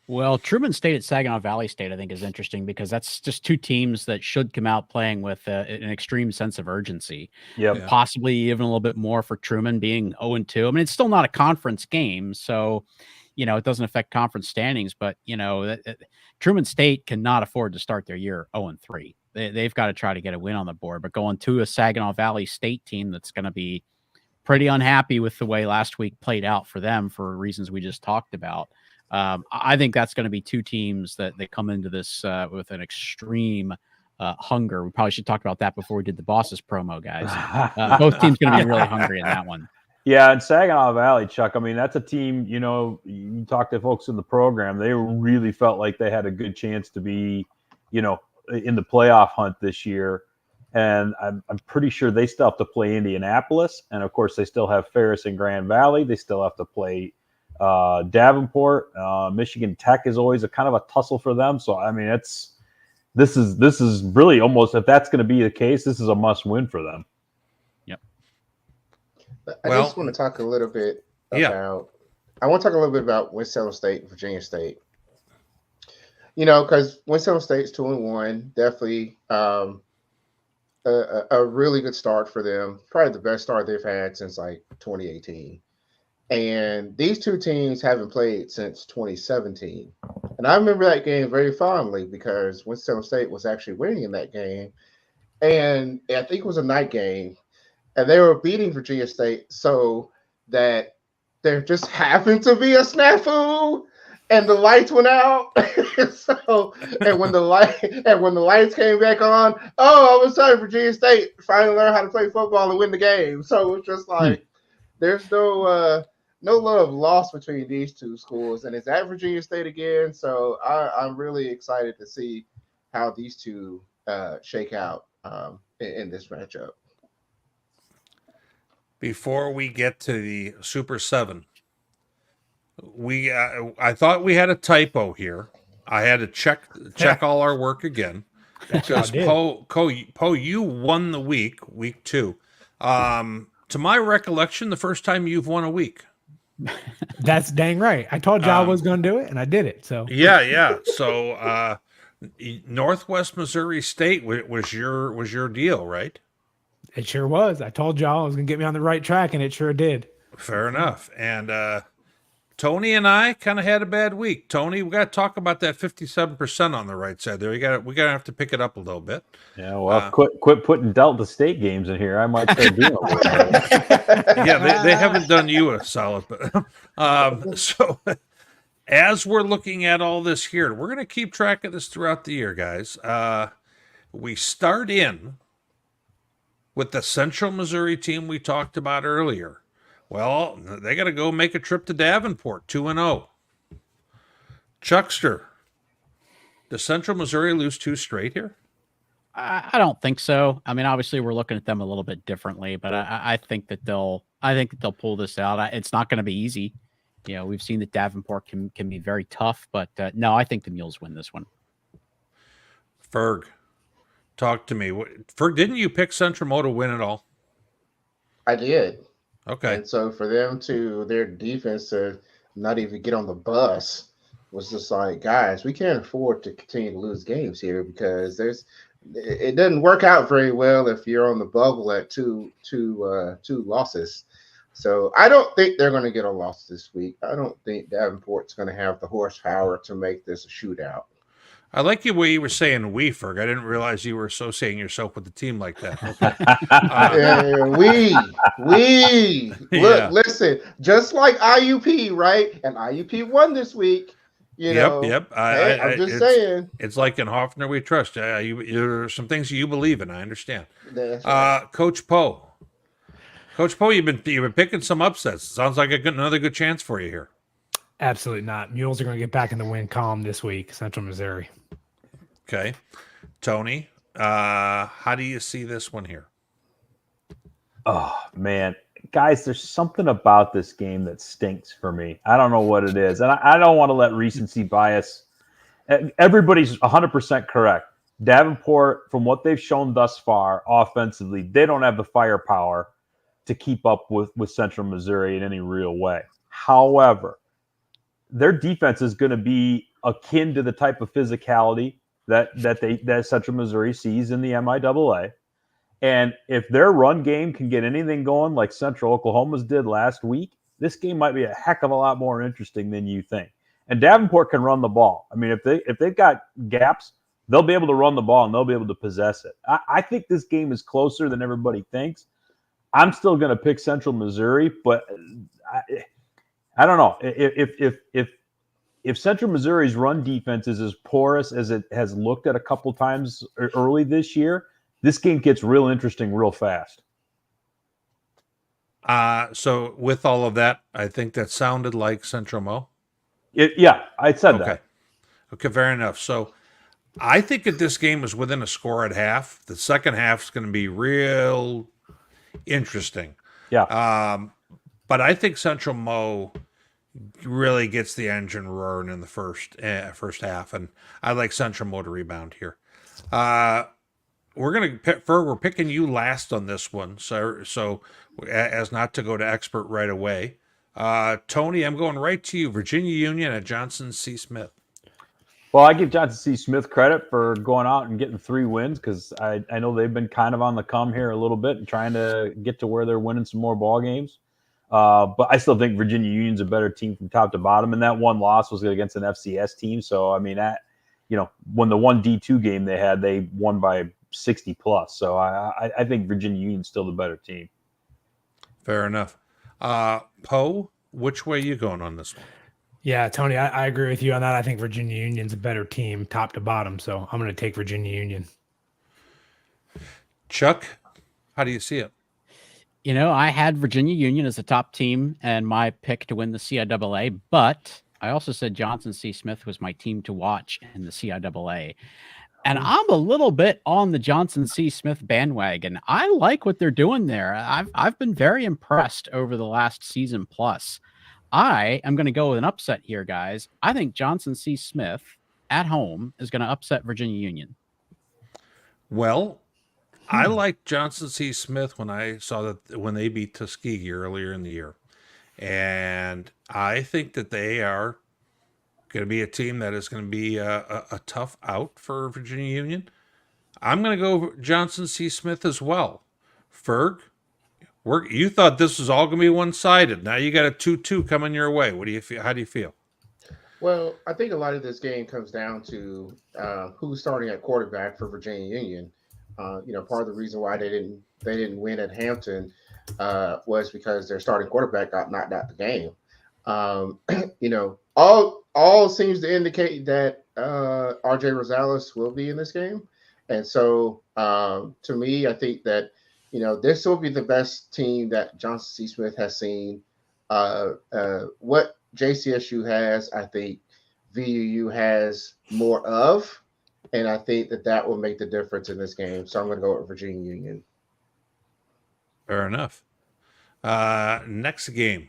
Well, Truman State at Saginaw Valley State, I think, is interesting because that's just two teams that should come out playing with an extreme sense of urgency. Yep. Possibly even a little bit more for Truman being 0-2. I mean, it's still not a conference game, so, it doesn't affect conference standings, but, Truman State cannot afford to start their year 0-3. They've got to try to get a win on the board, but going to a Saginaw Valley State team that's going to be pretty unhappy with the way last week played out for them for reasons we just talked about. I think that's going to be two teams that they come into this with an extreme hunger. We probably should talk about that before we did the Bosses promo, guys. Both teams going to be really hungry in that one. Yeah, and Saginaw Valley, Chuck, I mean, that's a team, you talk to folks in the program, they really felt like they had a good chance to be, in the playoff hunt this year. And I'm pretty sure they still have to play Indianapolis. And, of course, they still have Ferris and Grand Valley. They still have to play Davenport. Michigan Tech is always a kind of a tussle for them. So, I mean, this is really almost, if that's going to be the case, this is a must win for them. Yep. I just want to talk a little bit about Winston-Salem State, Virginia State. Because Winston-Salem State's 2-1, definitely a really good start for them. Probably the best start they've had since like 2018. And these two teams haven't played since 2017. And I remember that game very fondly because Winston-Salem State was actually winning in that game. And I think it was a night game. And they were beating Virginia State so that there just happened to be a snafu and the lights went out. And when the lights came back on, all of a sudden Virginia State finally learned how to play football and win the game. So it's just like there's no love lost between these two schools, and it's at Virginia State again. So I'm really excited to see how these two shake out in this matchup. Before we get to the Super 7, I thought we had a typo here. I had to check all our work again because Poe, you won the week 2. To my recollection, the first time you've won a week. That's dang right. I told you I was going to do it, and I did it. So yeah. So Northwest Missouri State was your deal, right? It sure was. I told y'all it was going to get me on the right track, and it sure did. Fair enough. And Tony and I kind of had a bad week. Tony, we got to talk about that 57% on the right side there. We got to have to pick it up a little bit. Yeah, well, quit putting Delta State games in here. I might start doing it. Yeah, they haven't done you a solid. But so as we're looking at all this here, we're going to keep track of this throughout the year, guys. We start in with the Central Missouri team we talked about earlier. Well, they got to go make a trip to Davenport, 2-0. Chuckster, does Central Missouri lose 2 straight here? I don't think so. I mean, obviously, we're looking at them a little bit differently, but I think that they'll pull this out. It's not going to be easy. We've seen that Davenport can be very tough, but no, I think the Mules win this one. Ferg, talk to me. Ferg, didn't you pick Central Mo to win it all? I did. Okay. And so for them their defense to not even get on the bus was just like, guys, we can't afford to continue to lose games here because it doesn't work out very well if you're on the bubble at two losses. So I don't think they're going to get a loss this week. I don't think Davenport's going to have the horsepower to make this a shootout. I like the way you were saying we, Ferg. I didn't realize you were associating yourself with the team like that. Okay. Look, listen, just like IUP, right? And IUP won this week. You know, Yep. hey, I'm just saying. It's like in Hoffner we trust. There are some things you believe in. I understand. That's right. Coach Poe. Coach Poe, you've been picking some upsets. Sounds like another good chance for you here. Absolutely not. Mules are going to get back in the win column this week. Central Missouri. Okay, Tony. How do you see this one here? Oh, man. Guys, there's something about this game that stinks for me. I don't know what it is. And I don't want to let recency bias. Everybody's 100% correct. Davenport, from what they've shown thus far offensively, they don't have the firepower to keep up with Central Missouri in any real way. However, their defense is going to be akin to the type of physicality that Central Missouri sees in the MIAA. And if their run game can get anything going like Central Oklahoma's did last week, this game might be a heck of a lot more interesting than you think. And Davenport can run the ball. I mean, if they've got gaps, they'll be able to run the ball and they'll be able to possess it. I think this game is closer than everybody thinks. I'm still going to pick Central Missouri, but I don't know. If Central Missouri's run defense is as porous as it has looked at a couple times early this year, this game gets real interesting real fast. So with all of that, I think that sounded like Central Mo. Yeah, I said that. Okay, fair enough. So I think that this game is within a score at half. The second half is going to be real interesting. Yeah. But I think Central Mo really gets the engine roaring in the first half, and I like Central Mo to rebound here. We're picking you last on this one, so as not to go to expert right away. Tony, I'm going right to you. Virginia Union at Johnson C. Smith. Well, I give Johnson C. Smith credit for going out and getting 3 wins because I know they've been kind of on the come here a little bit and trying to get to where they're winning some more ball games. But I still think Virginia Union's a better team from top to bottom, and that one loss was against an FCS team. So I mean, when the one D2 game they had, they won by 60 plus. So I think Virginia Union's still the better team. Fair enough. Poe, which way are you going on this one? Yeah, Tony, I agree with you on that. I think Virginia Union's a better team, top to bottom. So I'm going to take Virginia Union. Chuck, how do you see it? You know, I had Virginia Union as a top team and my pick to win the CIAA, but I also said Johnson C. Smith was my team to watch in the CIAA. And I'm a little bit on the Johnson C. Smith bandwagon. I like what they're doing there. I've been very impressed over the last season plus. I am going to go with an upset here, guys. I think Johnson C. Smith at home is going to upset Virginia Union. Well, I liked Johnson C. Smith when I saw that when they beat Tuskegee earlier in the year. And I think that they are going to be a team that is going to be a tough out for Virginia Union. I'm going to go Johnson C. Smith as well. Ferg, you thought this was all going to be one-sided. Now you got a 2-2 coming your way. What do you feel? How do you feel? Well, I think a lot of this game comes down to who's starting at quarterback for Virginia Union. Part of the reason why they didn't win at Hampton was because their starting quarterback got knocked out the game. All seems to indicate that RJ Rosales will be in this game, and so to me, I think that this will be the best team that Johnson C. Smith has seen. What JCSU has, I think VUU has more of. And I think that will make the difference in this game. So I'm going to go with Virginia Union. Fair enough. Next game,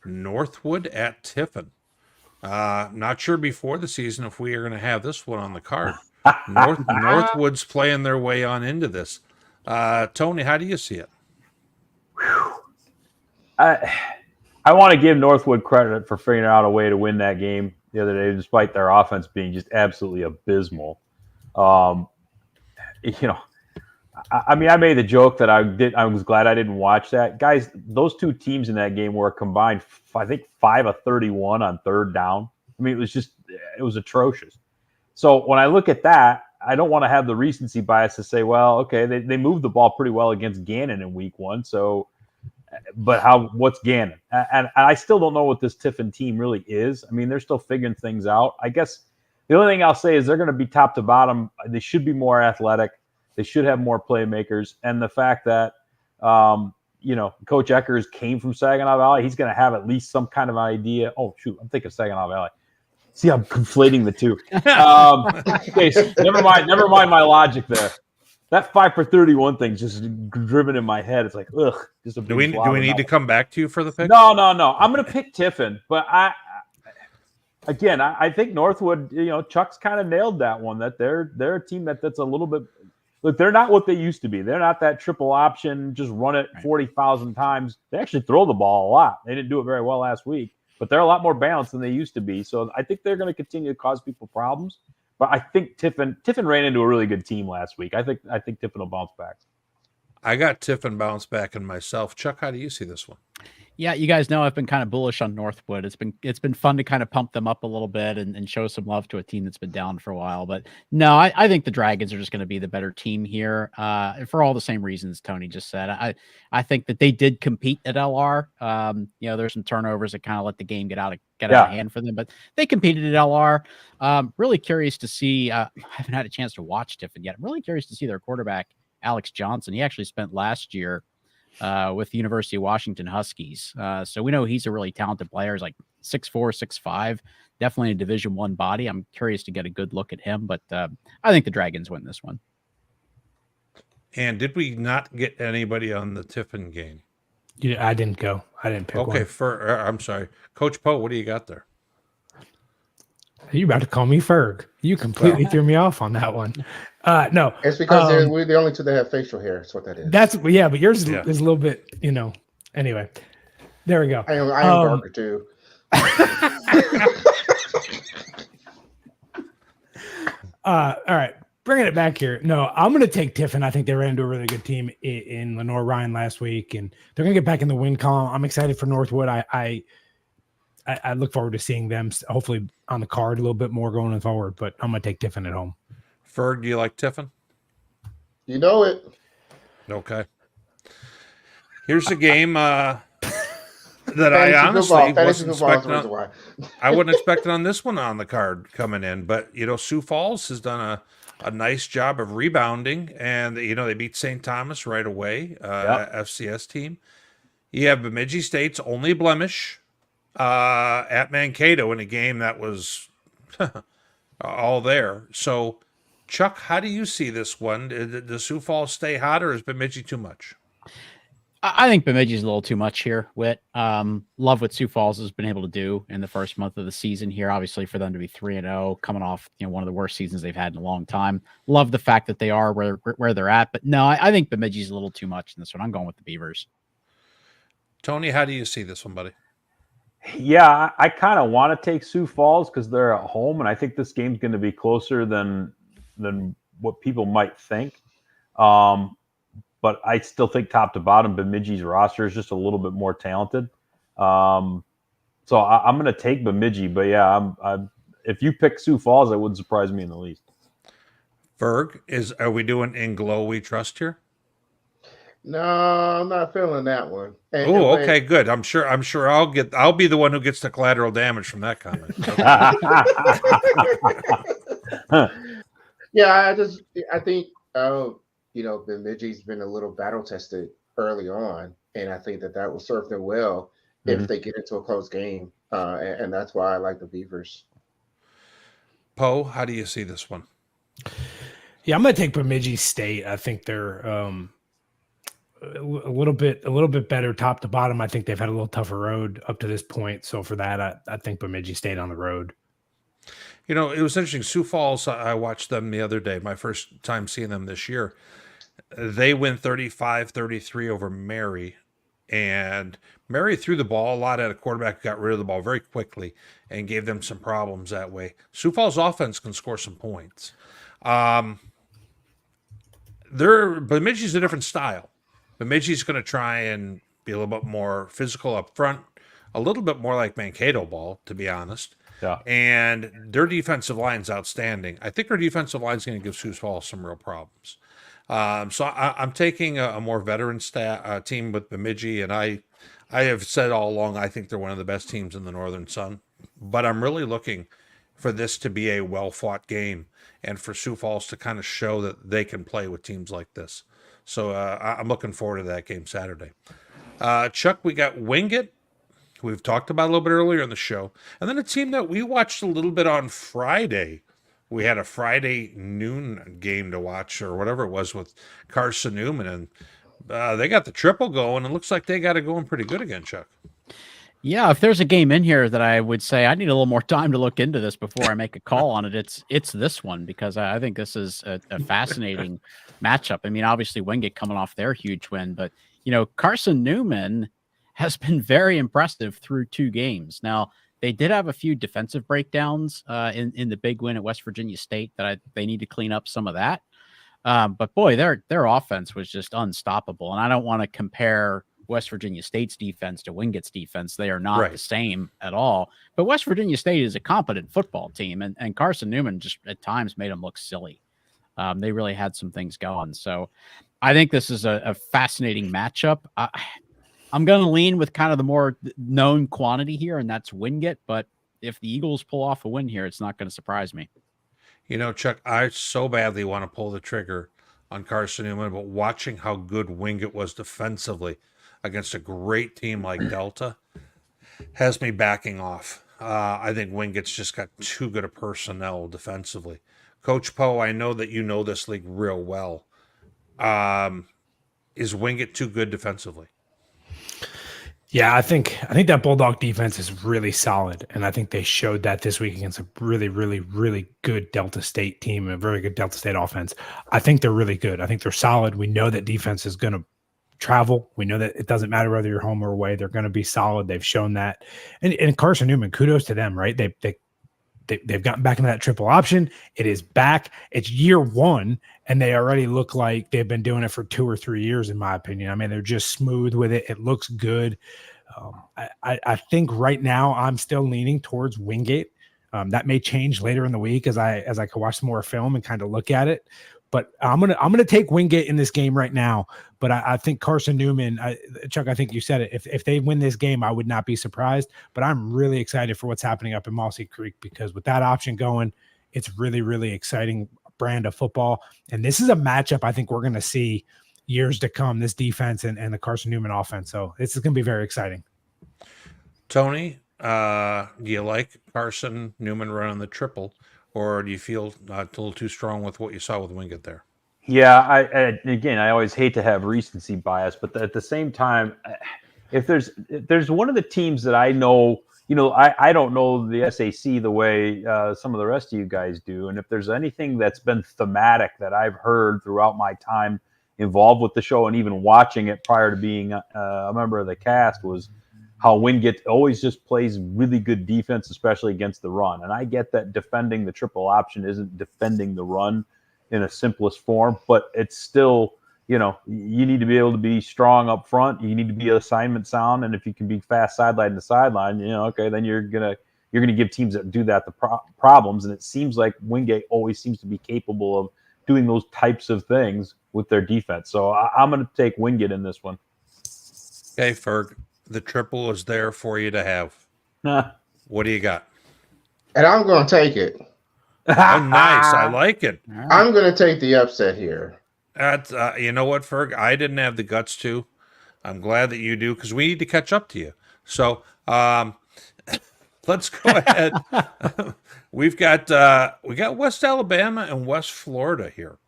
Northwood at Tiffin. Not sure before the season if we are going to have this one on the card. Northwood's playing their way on into this. Tony, how do you see it? I want to give Northwood credit for figuring out a way to win that game the other day, despite their offense being just absolutely abysmal. I made the joke that I was glad I didn't watch that. Guys, those two teams in that game were combined, I think, 5 of 31 on third down. I mean, it was atrocious. So when I look at that, I don't want to have the recency bias to say, well, okay, they moved the ball pretty well against Gannon in week 1. So what's Gannon? And I still don't know what this Tiffin team really is. I mean, they're still figuring things out. I guess the only thing I'll say is they're going to be top to bottom. They should be more athletic. They should have more playmakers. And the fact that, Coach Eckers came from Saginaw Valley, he's going to have at least some kind of idea. Oh, shoot, I'm thinking Saginaw Valley. See, I'm conflating the two. Okay, so never mind my logic there. That 5 for 31 thing's just driven in my head. It's like, ugh. Just a big do we need to come back to you for the pick? No. I'm going to pick Tiffin, but I think Northwood. Chuck's kind of nailed that one. That they're a team that's a little bit. Look, they're not what they used to be. They're not that triple option, just run it 40,000 times. They actually throw the ball a lot. They didn't do it very well last week, but they're a lot more balanced than they used to be. So I think they're going to continue to cause people problems. But I think Tiffin ran into a really good team last week. I think Tiffin will bounce back. I got Tiffin bounce back in myself. Chuck, how do you see this one? Yeah, you guys know I've been kind of bullish on Northwood. It's been fun to kind of pump them up a little bit and show some love to a team that's been down for a while. But no, I think the Dragons are just going to be the better team here for all the same reasons Tony just said. I think that they did compete at LR. There's some turnovers that kind of let the game get out of hand for them, but they competed at LR. Really curious to see. I haven't had a chance to watch Tiffin yet. I'm really curious to see their quarterback Alex Johnson. He actually spent last year with the University of Washington Huskies. So we know he's a really talented player. He's like 6'4", 6'5", definitely a Division I body. I'm curious to get a good look at him, but I think the Dragons win this one. And did we not get anybody on the Tiffin game? Yeah, I didn't go. I didn't pick one. Okay, I'm sorry. Coach Poe, what do you got there? Are you about to call me Ferg? You completely threw me off on that one. No. It's because we're the only two that have facial hair. That's what that is. But yours is a little bit, Anyway, there we go. I am darker too. All right. Bringing it back here. No, I'm going to take Tiffin. I think they ran into a really good team in Lenore Ryan last week, and they're going to get back in the win column. I'm excited for Northwood. I look forward to seeing them hopefully on the card a little bit more going forward, but I'm going to take Tiffin at home. Ferg, do you like Tiffin? You know it. Okay. Here's a game that I honestly wasn't expecting. I wouldn't expect it on this one on the card coming in, but Sioux Falls has done a nice job of rebounding, and they beat St. Thomas right away, FCS team. You have Bemidji State's only blemish at Mankato in a game that was all there. So, Chuck, how do you see this one? Does Sioux Falls stay hot, or is Bemidji too much? I think Bemidji's a little too much here, Whit. Love what Sioux Falls has been able to do in the first month of the season here. Obviously, for them to be 3-0, coming off one of the worst seasons they've had in a long time. Love the fact that they are where they're at. But no, I think Bemidji's a little too much in this one. I'm going with the Beavers. Tony, how do you see this one, buddy? Yeah, I kind of want to take Sioux Falls because they're at home, and I think this game's going to be closer than what people might think. But I still think top to bottom, Bemidji's roster is just a little bit more talented. So I'm going to take Bemidji. But yeah, if you pick Sioux Falls, that wouldn't surprise me in the least. Ferg, are we doing in Glow We Trust here? No, I'm not feeling that one. Oh, okay, good. I'm sure I'll be the one who gets the collateral damage from that comment. Okay. Yeah, I think Bemidji's been a little battle tested early on, and I think that will serve them well if they get into a close game, and that's why I like the Beavers. Poe, how do you see this one? Yeah, I'm going to take Bemidji State. I think they're a little bit better top to bottom. I think they've had a little tougher road up to this point, so for that, I think Bemidji State on the road. It was interesting. Sioux Falls, I watched them the other day, my first time seeing them this year. They win 35-33 over Mary, and Mary threw the ball a lot at a quarterback who got rid of the ball very quickly and gave them some problems that way. Sioux Falls offense can score some points. Bemidji's a different style. Bemidji's going to try and be a little bit more physical up front, a little bit more like Mankato ball, to be honest. Yeah. And their defensive line's outstanding. I think their defensive line's going to give Sioux Falls some real problems. So I'm taking a more veteran team with Bemidji, and I I have said all along, I think they're one of the best teams in the Northern Sun, but I'm really looking for this to be a well-fought game and for Sioux Falls to kind of show that they can play with teams like this. So I'm looking forward to that game Saturday. Chuck, we got Wingate. We've talked about a little bit earlier in the show. And then a team that we watched a little bit on Friday. We had a Friday noon game to watch or whatever it was with Carson Newman. And they got the triple going. It looks like they got it going pretty good again, Chuck. Yeah, if there's a game in here that I would say I need a little more time to look into this before I make a call on it, it's this one, because I think this is a fascinating matchup. I mean, obviously Wingate coming off their huge win, but Carson Newman has been very impressive through 2 games. Now, they did have a few defensive breakdowns in the big win at West Virginia State that they need to clean up some of that. But boy, their offense was just unstoppable, and I don't want to compare West Virginia State's defense to Wingate's defense. They are not the same at all. But West Virginia State is a competent football team, and Carson Newman just at times made them look silly. They really had some things going. So I think this is a fascinating matchup. I'm going to lean with kind of the more known quantity here, and that's Wingate. But if the Eagles pull off a win here, it's not going to surprise me. Chuck, I so badly want to pull the trigger on Carson Newman, but watching how good Wingate was defensively against a great team like Delta has me backing off. I think Wingate's just got too good a personnel defensively. Coach Poe, I know that you know this league real well. Is Wingate too good defensively? Yeah, I think that Bulldog defense is really solid, and I think they showed that this week against a really, really, really good Delta State team, a very good Delta State offense. I think they're really good. I think they're solid. We know that defense is going to travel. We know that it doesn't matter whether you're home or away. They're going to be solid. They've shown that. And Carson Newman, kudos to them, right? They've gotten back into that triple option. It is back. It's year 1, and they already look like they've been doing it for 2 or 3 years, in my opinion. I mean, they're just smooth with it. It looks good. I think right now I'm still leaning towards Wingate. That may change later in the week as I can watch some more film and kind of look at it. But I'm gonna take Wingate in this game right now. But I think Carson Newman, Chuck, I think you said it. If they win this game, I would not be surprised. But I'm really excited for what's happening up in Mossy Creek, because with that option going, it's really, really exciting brand of football. And this is a matchup I think we're going to see years to come, this defense and the Carson Newman offense. So this is going to be very exciting. Tony, do you like Carson Newman running the triple? Or do you feel a little too strong with what you saw with Wingate there? Yeah, again, I always hate to have recency bias, but at the same time, if there's one of the teams that I know, I don't know the SAC the way some of the rest of you guys do, and if there's anything that's been thematic that I've heard throughout my time involved with the show and even watching it prior to being a member of the cast, was how Wingate always just plays really good defense, especially against the run. And I get that defending the triple option isn't defending the run in a simplest form, but it's still, you need to be able to be strong up front. You need to be assignment sound. And if you can be fast sideline to sideline, okay, then you're going to give teams that do that the problems. And it seems like Wingate always seems to be capable of doing those types of things with their defense. So I'm going to take Wingate in this one. Okay, Ferg. The triple is there for you to have. What do you got? And I'm going to take it. Oh, nice. I like it. Right. I'm going to take the upset here. That's, you know what, Ferg? I didn't have the guts to. I'm glad that you do, because we need to catch up to you. So let's go ahead. we got West Alabama and West Florida here.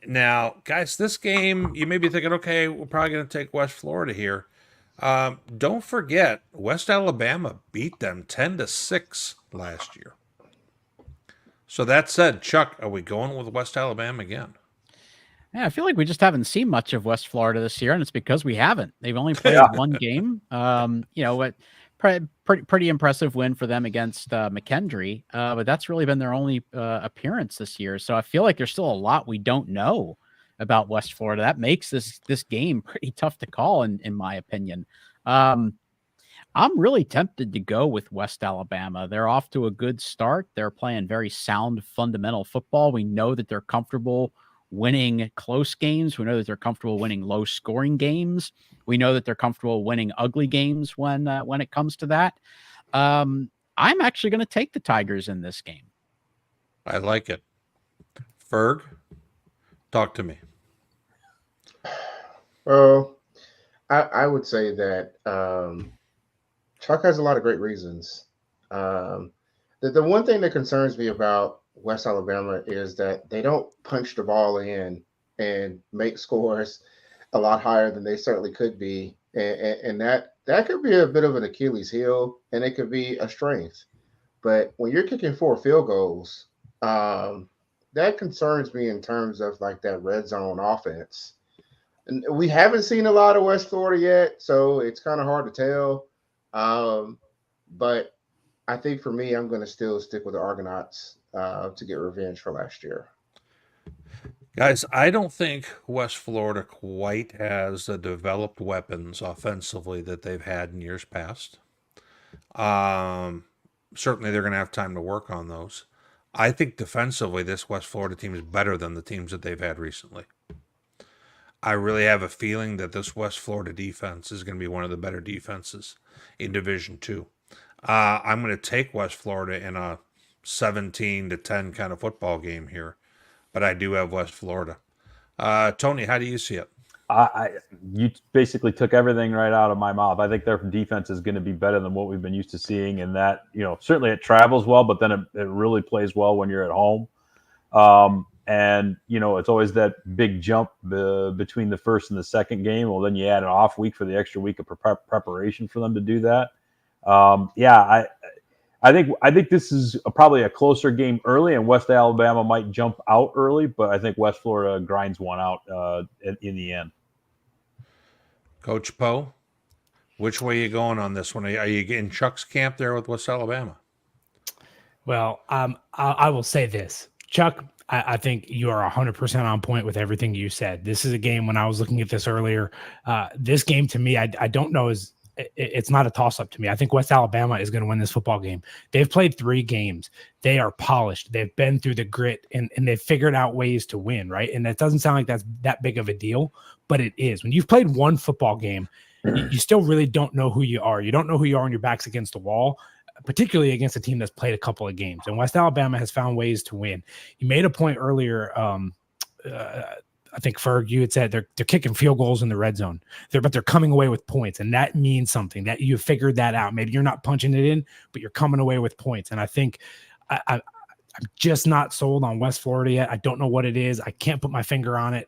Now, guys, this game, you may be thinking, okay, we're probably going to take West Florida here. Don't forget, West Alabama beat them 10-6 last year. So that said, Chuck, are we going with West Alabama again? Yeah, I feel like we just haven't seen much of West Florida this year, and it's because we haven't. They've only played one game. Pretty impressive win for them against McKendree, but that's really been their only appearance this year. So I feel like there's still a lot we don't know about West Florida. That makes this game pretty tough to call, in my opinion. I'm really tempted to go with West Alabama. They're off to a good start. They're playing very sound fundamental football. We know that they're comfortable winning close games. We know that they're comfortable winning low scoring games. We know that they're comfortable winning ugly games when it comes to that. I'm actually going to take the Tigers in this game. I like it. Ferg, talk to me. Well, I would say that Chuck has a lot of great reasons. The one thing that concerns me about West Alabama is that they don't punch the ball in and make scores a lot higher than they certainly could be, and that could be a bit of an Achilles heel, and it could be a strength. But when you're kicking 4 field goals, that concerns me in terms of like that red zone offense. And we haven't seen a lot of West Florida yet, so it's kind of hard to tell. But I think for me, I'm going to still stick with the Argonauts to get revenge for last year. Guys, I don't think West Florida quite has the developed weapons offensively that they've had in years past. Certainly, they're going to have time to work on those. I think defensively, this West Florida team is better than the teams that they've had recently. I really have a feeling that this West Florida defense is going to be one of the better defenses in Division II. I'm going to take West Florida in a 17-10 kind of football game here, but I do have West Florida. Tony, how do you see it? You basically took everything right out of my mouth. I think their defense is going to be better than what we've been used to seeing, and that, certainly it travels well, but then it really plays well when you're at home. And, it's always that big jump between the first and the second game. Well, then you add an off week for the extra week of preparation for them to do that. I think this is probably a closer game early, and West Alabama might jump out early, but I think West Florida grinds one out in the end. Coach Poe, which way are you going on this one? Are you in Chuck's camp there with West Alabama? Well, I will say this, Chuck. I think you are 100% on point with everything you said. This is a game, when I was looking at this earlier, this game to me, I don't know, it's not a toss-up to me. I think West Alabama is going to win this football game. They've played 3 games. They are polished. They've been through the grit, and they've figured out ways to win, right? And that doesn't sound like that's that big of a deal, but it is. When you've played one football game, you still really don't know who you are. You don't know who you are when your back's against the wall, particularly against a team that's played a couple of games. And West Alabama has found ways to win. You made a point earlier, I think, Ferg, you had said they're kicking field goals in the red zone, but they're coming away with points, and that means something. That you figured that out. Maybe you're not punching it in, but you're coming away with points. And I think I'm just not sold on West Florida yet. I don't know what it is. I can't put my finger on it.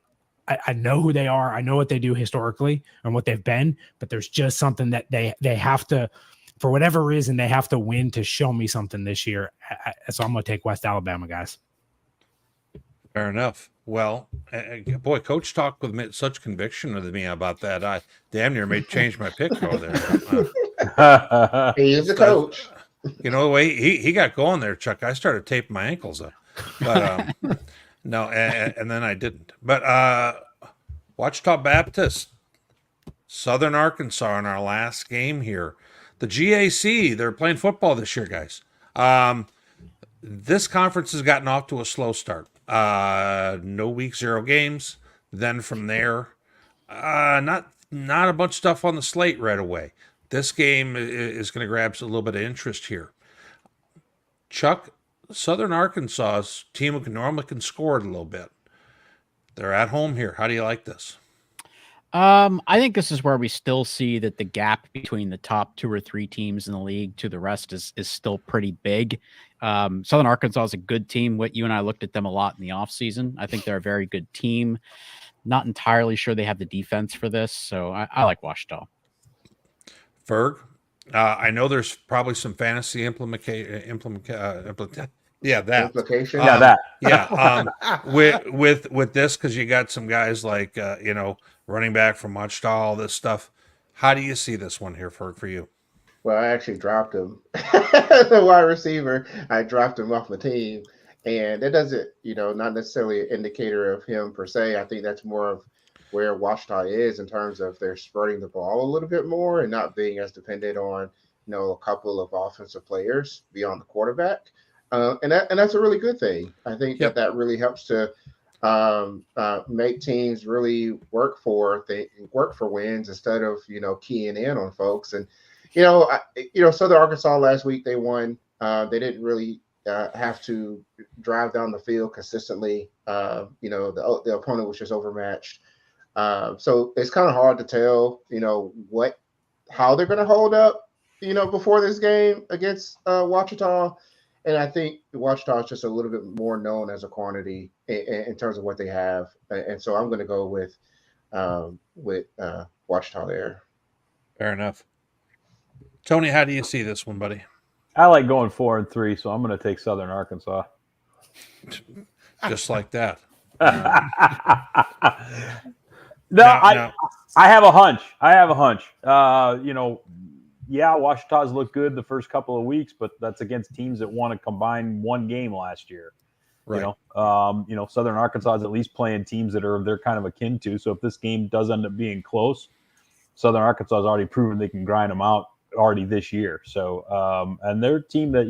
I know who they are. I know what they do historically and what they've been, but there's just something that they have to, for whatever reason, they have to win to show me something this year. So I'm going to take West Alabama, guys. Fair enough. Well, boy, Coach talked with such conviction with me about that. I damn near made change my pick over there. He is the coach. The way he got going there, Chuck, I started taping my ankles up. But no, and then I didn't. But Ouachita Baptist, Southern Arkansas in our last game here. The GAC, they're playing football this year, guys. This conference has gotten off to a slow start. No week 0 games. Then from there, not a bunch of stuff on the slate right away. This game is going to grab a little bit of interest here. Chuck, Southern Arkansas's team who normally can score it a little bit. They're at home here. How do you like this? I think this is where we still see that the gap between the top 2 or 3 teams in the league to the rest is still pretty big. Southern Arkansas is a good team. You and I looked at them a lot in the offseason. I think they're a very good team. Not entirely sure they have the defense for this, so I like Ouachita. Ferg, I know there's probably some fantasy implication. With this, because you got some guys like running back from Ouachita, all this stuff. How do you see this one here, Ferg, for you? Well, I actually dropped him. The wide receiver, I dropped him off the team. And that doesn't, not necessarily an indicator of him per se. I think that's more of where Ouachita is in terms of they're spreading the ball a little bit more and not being as dependent on, a couple of offensive players beyond the quarterback. And that's a really good thing. I think that really helps to make teams really work for wins instead of keying in on folks. And Southern Arkansas last week they won. They didn't really have to drive down the field consistently. The opponent was just overmatched. So it's kind of hard to tell, how they're going to hold up, before this game against Ouachita. And I think Ouachita is just a little bit more known as a quantity in terms of what they have. And so I'm going to go with Ouachita there. Fair enough. Tony, how do you see this one, buddy? I like going 4-3, so I'm going to take Southern Arkansas. Just like that. I have a hunch. Ouachita's looked good the first couple of weeks, but that's against teams that want to combine one game last year. Right. Southern Arkansas is at least playing teams that they're kind of akin to. So if this game does end up being close, Southern Arkansas has already proven they can grind them out already this year. So, and they're a team that,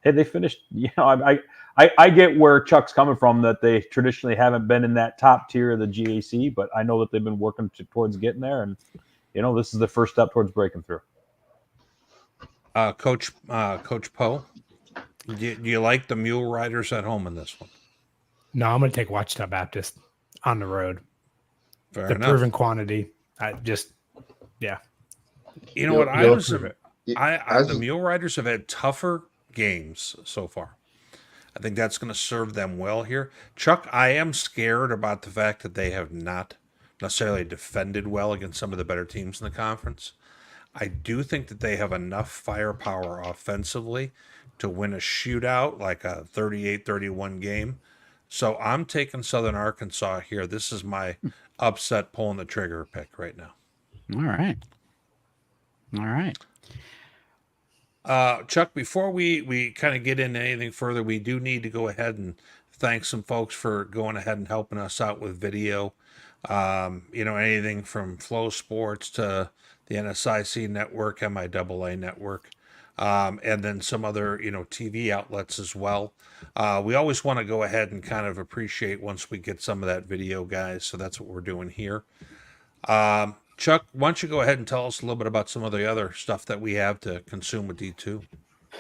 hey, they finished, I get where Chuck's coming from, that they traditionally haven't been in that top tier of the GAC, but I know that they've been working towards getting there. And, this is the first step towards breaking through. Coach Poe, do you like the Mule Riders at home in this one? No, I'm going to take Ouachita Baptist on the road. Fair the enough. Proven quantity. Yeah. You know what? The Mule Riders have had tougher games so far. I think that's going to serve them well here. Chuck, I am scared about the fact that they have not necessarily defended well against some of the better teams in the conference. I do think that they have enough firepower offensively to win a shootout, like a 38-31 game. So I'm taking Southern Arkansas here. This is my upset pulling the trigger pick right now. All right. Chuck, before we kind of get into anything further, we do need to go ahead and thank some folks for going ahead and helping us out with video. Anything from Flow Sports to the NSIC network, MIAA network, and then some other, TV outlets as well. We always want to go ahead and kind of appreciate once we get some of that video, guys. So that's what we're doing here. Chuck, why don't you go ahead and tell us a little bit about some of the other stuff that we have to consume with D2?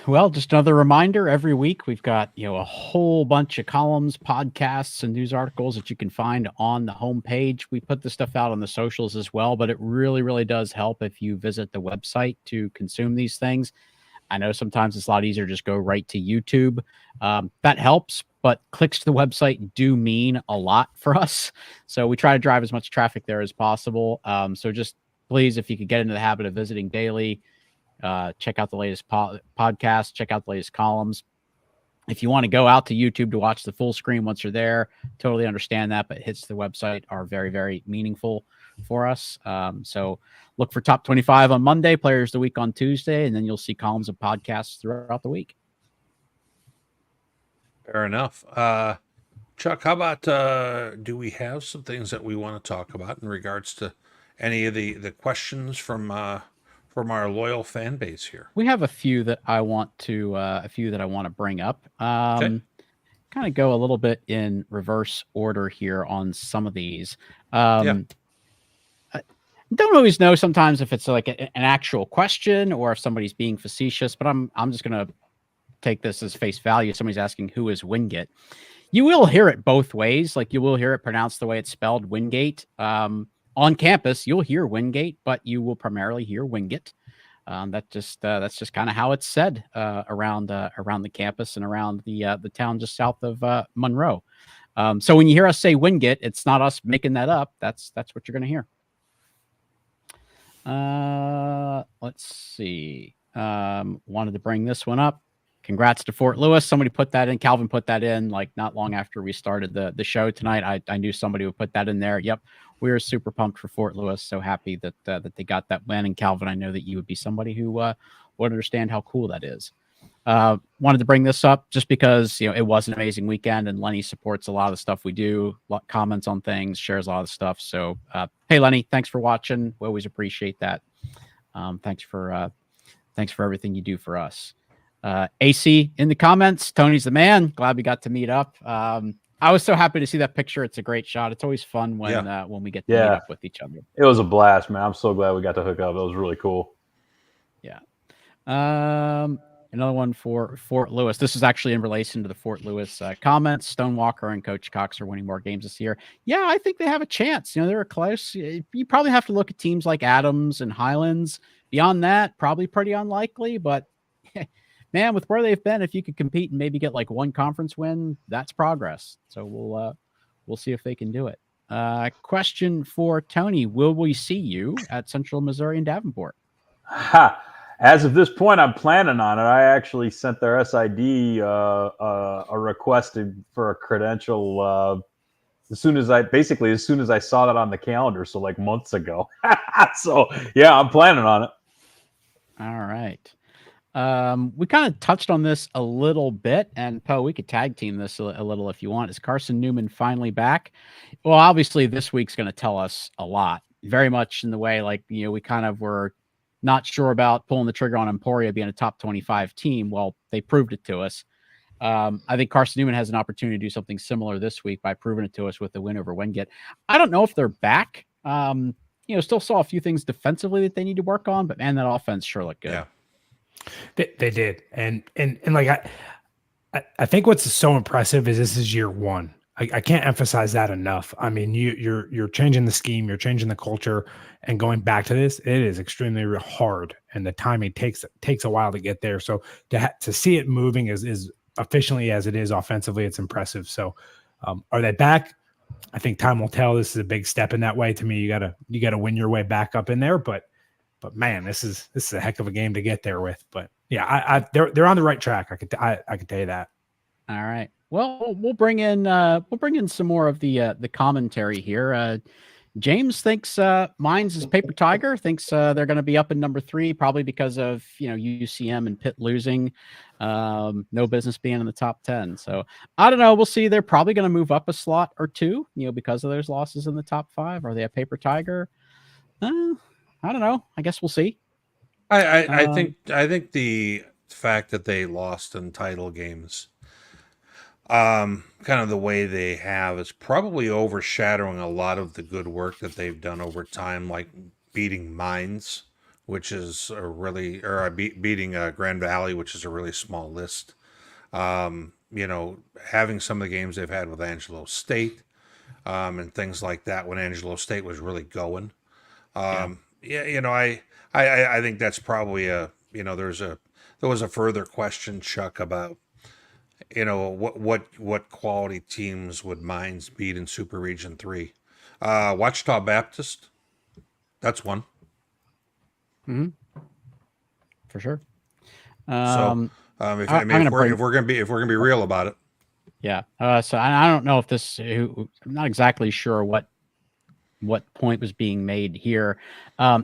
Well, just another reminder, every week we've got, a whole bunch of columns, podcasts, and news articles that you can find on the homepage. We put this stuff out on the socials as well, but it really, really does help if you visit the website to consume these things. I know sometimes it's a lot easier to just go right to YouTube. That helps, but clicks to the website do mean a lot for us. So we try to drive as much traffic there as possible. So just please, if you could get into the habit of visiting daily, check out the latest podcast, check out the latest columns. If you want to go out to YouTube to watch the full screen once you're there, totally understand that, but hits to the website are very, very meaningful for us. So look for Top 25 on Monday, Players of the Week on Tuesday, and then you'll see columns of podcasts throughout the week. Fair enough. Chuck, how about do we have some things that we want to talk about in regards to any of the questions from our loyal fan base here? We have a few that I want to bring up. Okay. Kind of go a little bit in reverse order here on some of these. I don't always know sometimes if it's like an actual question or if somebody's being facetious, but I'm just gonna take this as face value. Somebody's asking, who is Wingate? You will hear it both ways. Like, you will hear it pronounced the way it's spelled, Wingate. On campus, you'll hear Wingate, but you will primarily hear Wingate. That's just kind of how it's said around the campus and around the town just south of Monroe. So when you hear us say Wingate, it's not us making that up. That's what you're going to hear. Let's see. Wanted to bring this one up. Congrats to Fort Lewis. Somebody put that in. Calvin put that in like not long after we started the show tonight. I knew somebody would put that in there. Yep. We were super pumped for Fort Lewis. So happy that they got that win. And Calvin, I know that you would be somebody who would understand how cool that is. Wanted to bring this up just because, it was an amazing weekend and Lenny supports a lot of the stuff we do, comments on things, shares a lot of stuff. So, hey, Lenny, thanks for watching. We always appreciate that. Thanks for everything you do for us. AC in the comments. Tony's the man. Glad we got to meet up. I was so happy to see that picture. It's a great shot. It's always fun when we get to meet up with each other. It was a blast, man. I'm so glad we got to hook up. It was really cool. Yeah. Another one for Fort Lewis. This is actually in relation to the Fort Lewis comments. Stonewalker and Coach Cox are winning more games this year. Yeah, I think they have a chance. They're close. You probably have to look at teams like Adams and Highlands. Beyond that, probably pretty unlikely. But man, with where they've been, if you could compete and maybe get like one conference win, that's progress. So we'll see if they can do it. Question for Tony: will we see you at Central Missouri and Davenport? As of this point, I'm planning on it. I actually sent their SID a request for a credential as soon as I saw that on the calendar. So like months ago. So yeah, I'm planning on it. All right. We kind of touched on this a little bit, and Poe, we could tag team this a little if you want. Is Carson Newman finally back? Well, obviously this week's going to tell us a lot, very much in the way we kind of were not sure about pulling the trigger on Emporia being a top 25 team. Well, they proved it to us. I think Carson Newman has an opportunity to do something similar this week by proving it to us with the win over Wingate. I don't know if they're back. Still saw a few things defensively that they need to work on, but man, that offense sure looked good. Yeah. They did. And like, I think what's so impressive is this is year one. I can't emphasize that enough. I mean, you're changing the scheme, you're changing the culture, and going back to this, it is extremely hard, and the timing takes a while to get there. So to see it moving as efficiently as it is offensively, it's impressive. So are they back? I think time will tell. This is a big step in that way. To me, you gotta win your way back up in there. But man, this is a heck of a game to get there with. But yeah, they're on the right track. I could tell you that. All right. Well, we'll bring in some more of the commentary here. James thinks Mines is Paper Tiger. Thinks they're going to be up in number 3, probably because of UCM and Pitt losing. No business being in the top 10. So I don't know. We'll see. They're probably going to move up a slot or 2, because of those losses in the top 5. Are they a Paper Tiger? I don't know. I guess we'll see. I think the fact that they lost in title games, kind of the way they have, is probably overshadowing a lot of the good work that they've done over time, like beating Mines, which is beating Grand Valley, which is a really small list. Having some of the games they've had with Angelo State, and things like that when Angelo State was really going. I think that's probably there was a further question, Chuck, about what quality teams would Mines beat in Super Region 3? Wichita Baptist, that's one. Mm-hmm. For sure. If we're gonna be real about it. Yeah. So I don't know if I'm not exactly sure what point was being made here.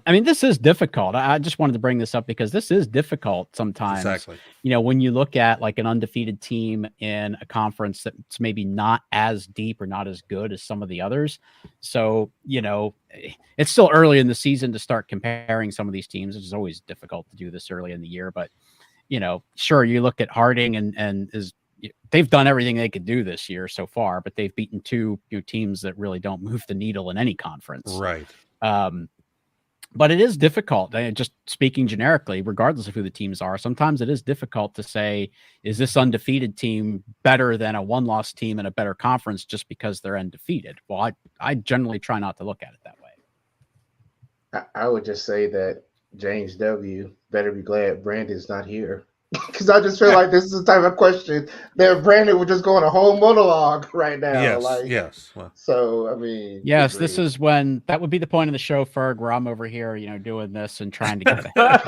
This is difficult. I just wanted to bring this up because this is difficult sometimes. Exactly. When you look at like an undefeated team in a conference that's maybe not as deep or not as good as some of the others. So, it's still early in the season to start comparing some of these teams. It's always difficult to do this early in the year, but sure, you look at Harding and they've done everything they could do this year so far, but they've beaten 2 teams that really don't move the needle in any conference. Right. But it is difficult. Just speaking generically, regardless of who the teams are, sometimes it is difficult to say, is this undefeated team better than a 1-loss team in a better conference just because they're undefeated? Well, I generally try not to look at it that way. I would just say that James W. better be glad Brandon's not here. Because I just feel like this is the type of question that Brandon would just go on a whole monologue right now. Yes. Well. So, yes, this is when that would be the point of the show, Ferg, where I'm over here, doing this and trying to get back.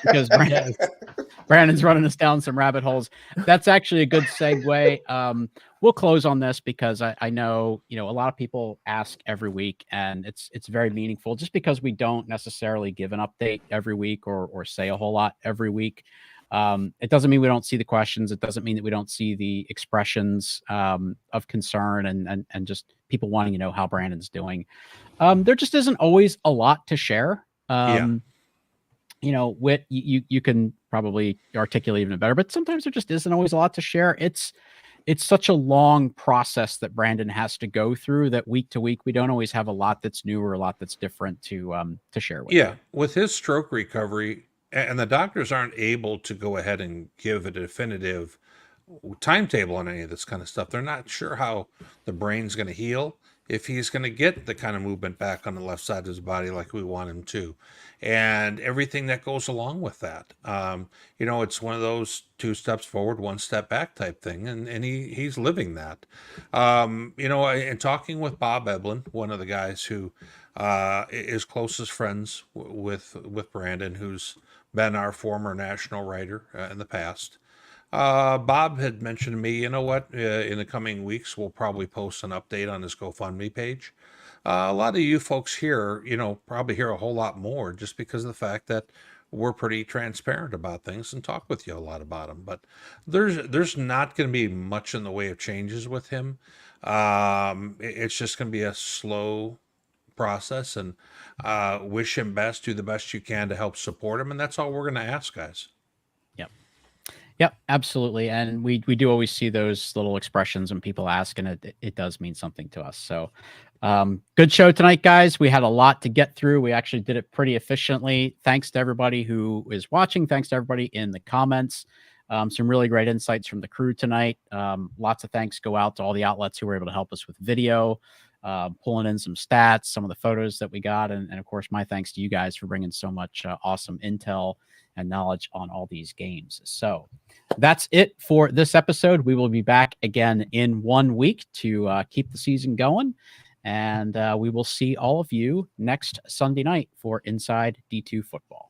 Because Brandon's running us down some rabbit holes. That's actually a good segue. We'll close on this because I know, a lot of people ask every week, and it's very meaningful just because we don't necessarily give an update every week or say a whole lot every week. It doesn't mean we don't see the questions. It doesn't mean that we don't see the expressions of concern and just people wanting to know how Brandon's doing. There just isn't always a lot to share. You can probably articulate even better, but sometimes there just isn't always a lot to share. It's it's such a long process that Brandon has to go through that week to week, we don't always have a lot that's new or a lot that's different to share with Yeah, you. with his stroke recovery, and the doctors aren't able to go ahead and give a definitive timetable on any of this kind of stuff. They're not sure how the brain's going to heal, if he's going to get the kind of movement back on the left side of his body like we want him to, and everything that goes along with that. It's one of those 2 steps forward, 1 step back type thing, and he's living that. And talking with Bob Eblin, one of the guys who is closest friends with Brandon, who's been our former national writer in the past. Bob had mentioned to me, you know what, in the coming weeks, we'll probably post an update on his GoFundMe page. A lot of you folks here, probably hear a whole lot more just because of the fact that we're pretty transparent about things and talk with you a lot about them. But there's not going to be much in the way of changes with him. It's just going to be a slow process, and wish him best, do the best you can to help support him. And that's all we're going to ask, guys. Yep, absolutely. And we do always see those little expressions when people ask, and it does mean something to us. So good show tonight, guys. We had a lot to get through. We actually did it pretty efficiently. Thanks to everybody who is watching. Thanks to everybody in the comments. Some really great insights from the crew tonight. Lots of thanks go out to all the outlets who were able to help us with video, pulling in some stats, some of the photos that we got. And of course, my thanks to you guys for bringing so much awesome intel and knowledge on all these games. So that's it for this episode. We will be back again in 1 week to keep the season going. And we will see all of you next Sunday night for Inside D2 Football.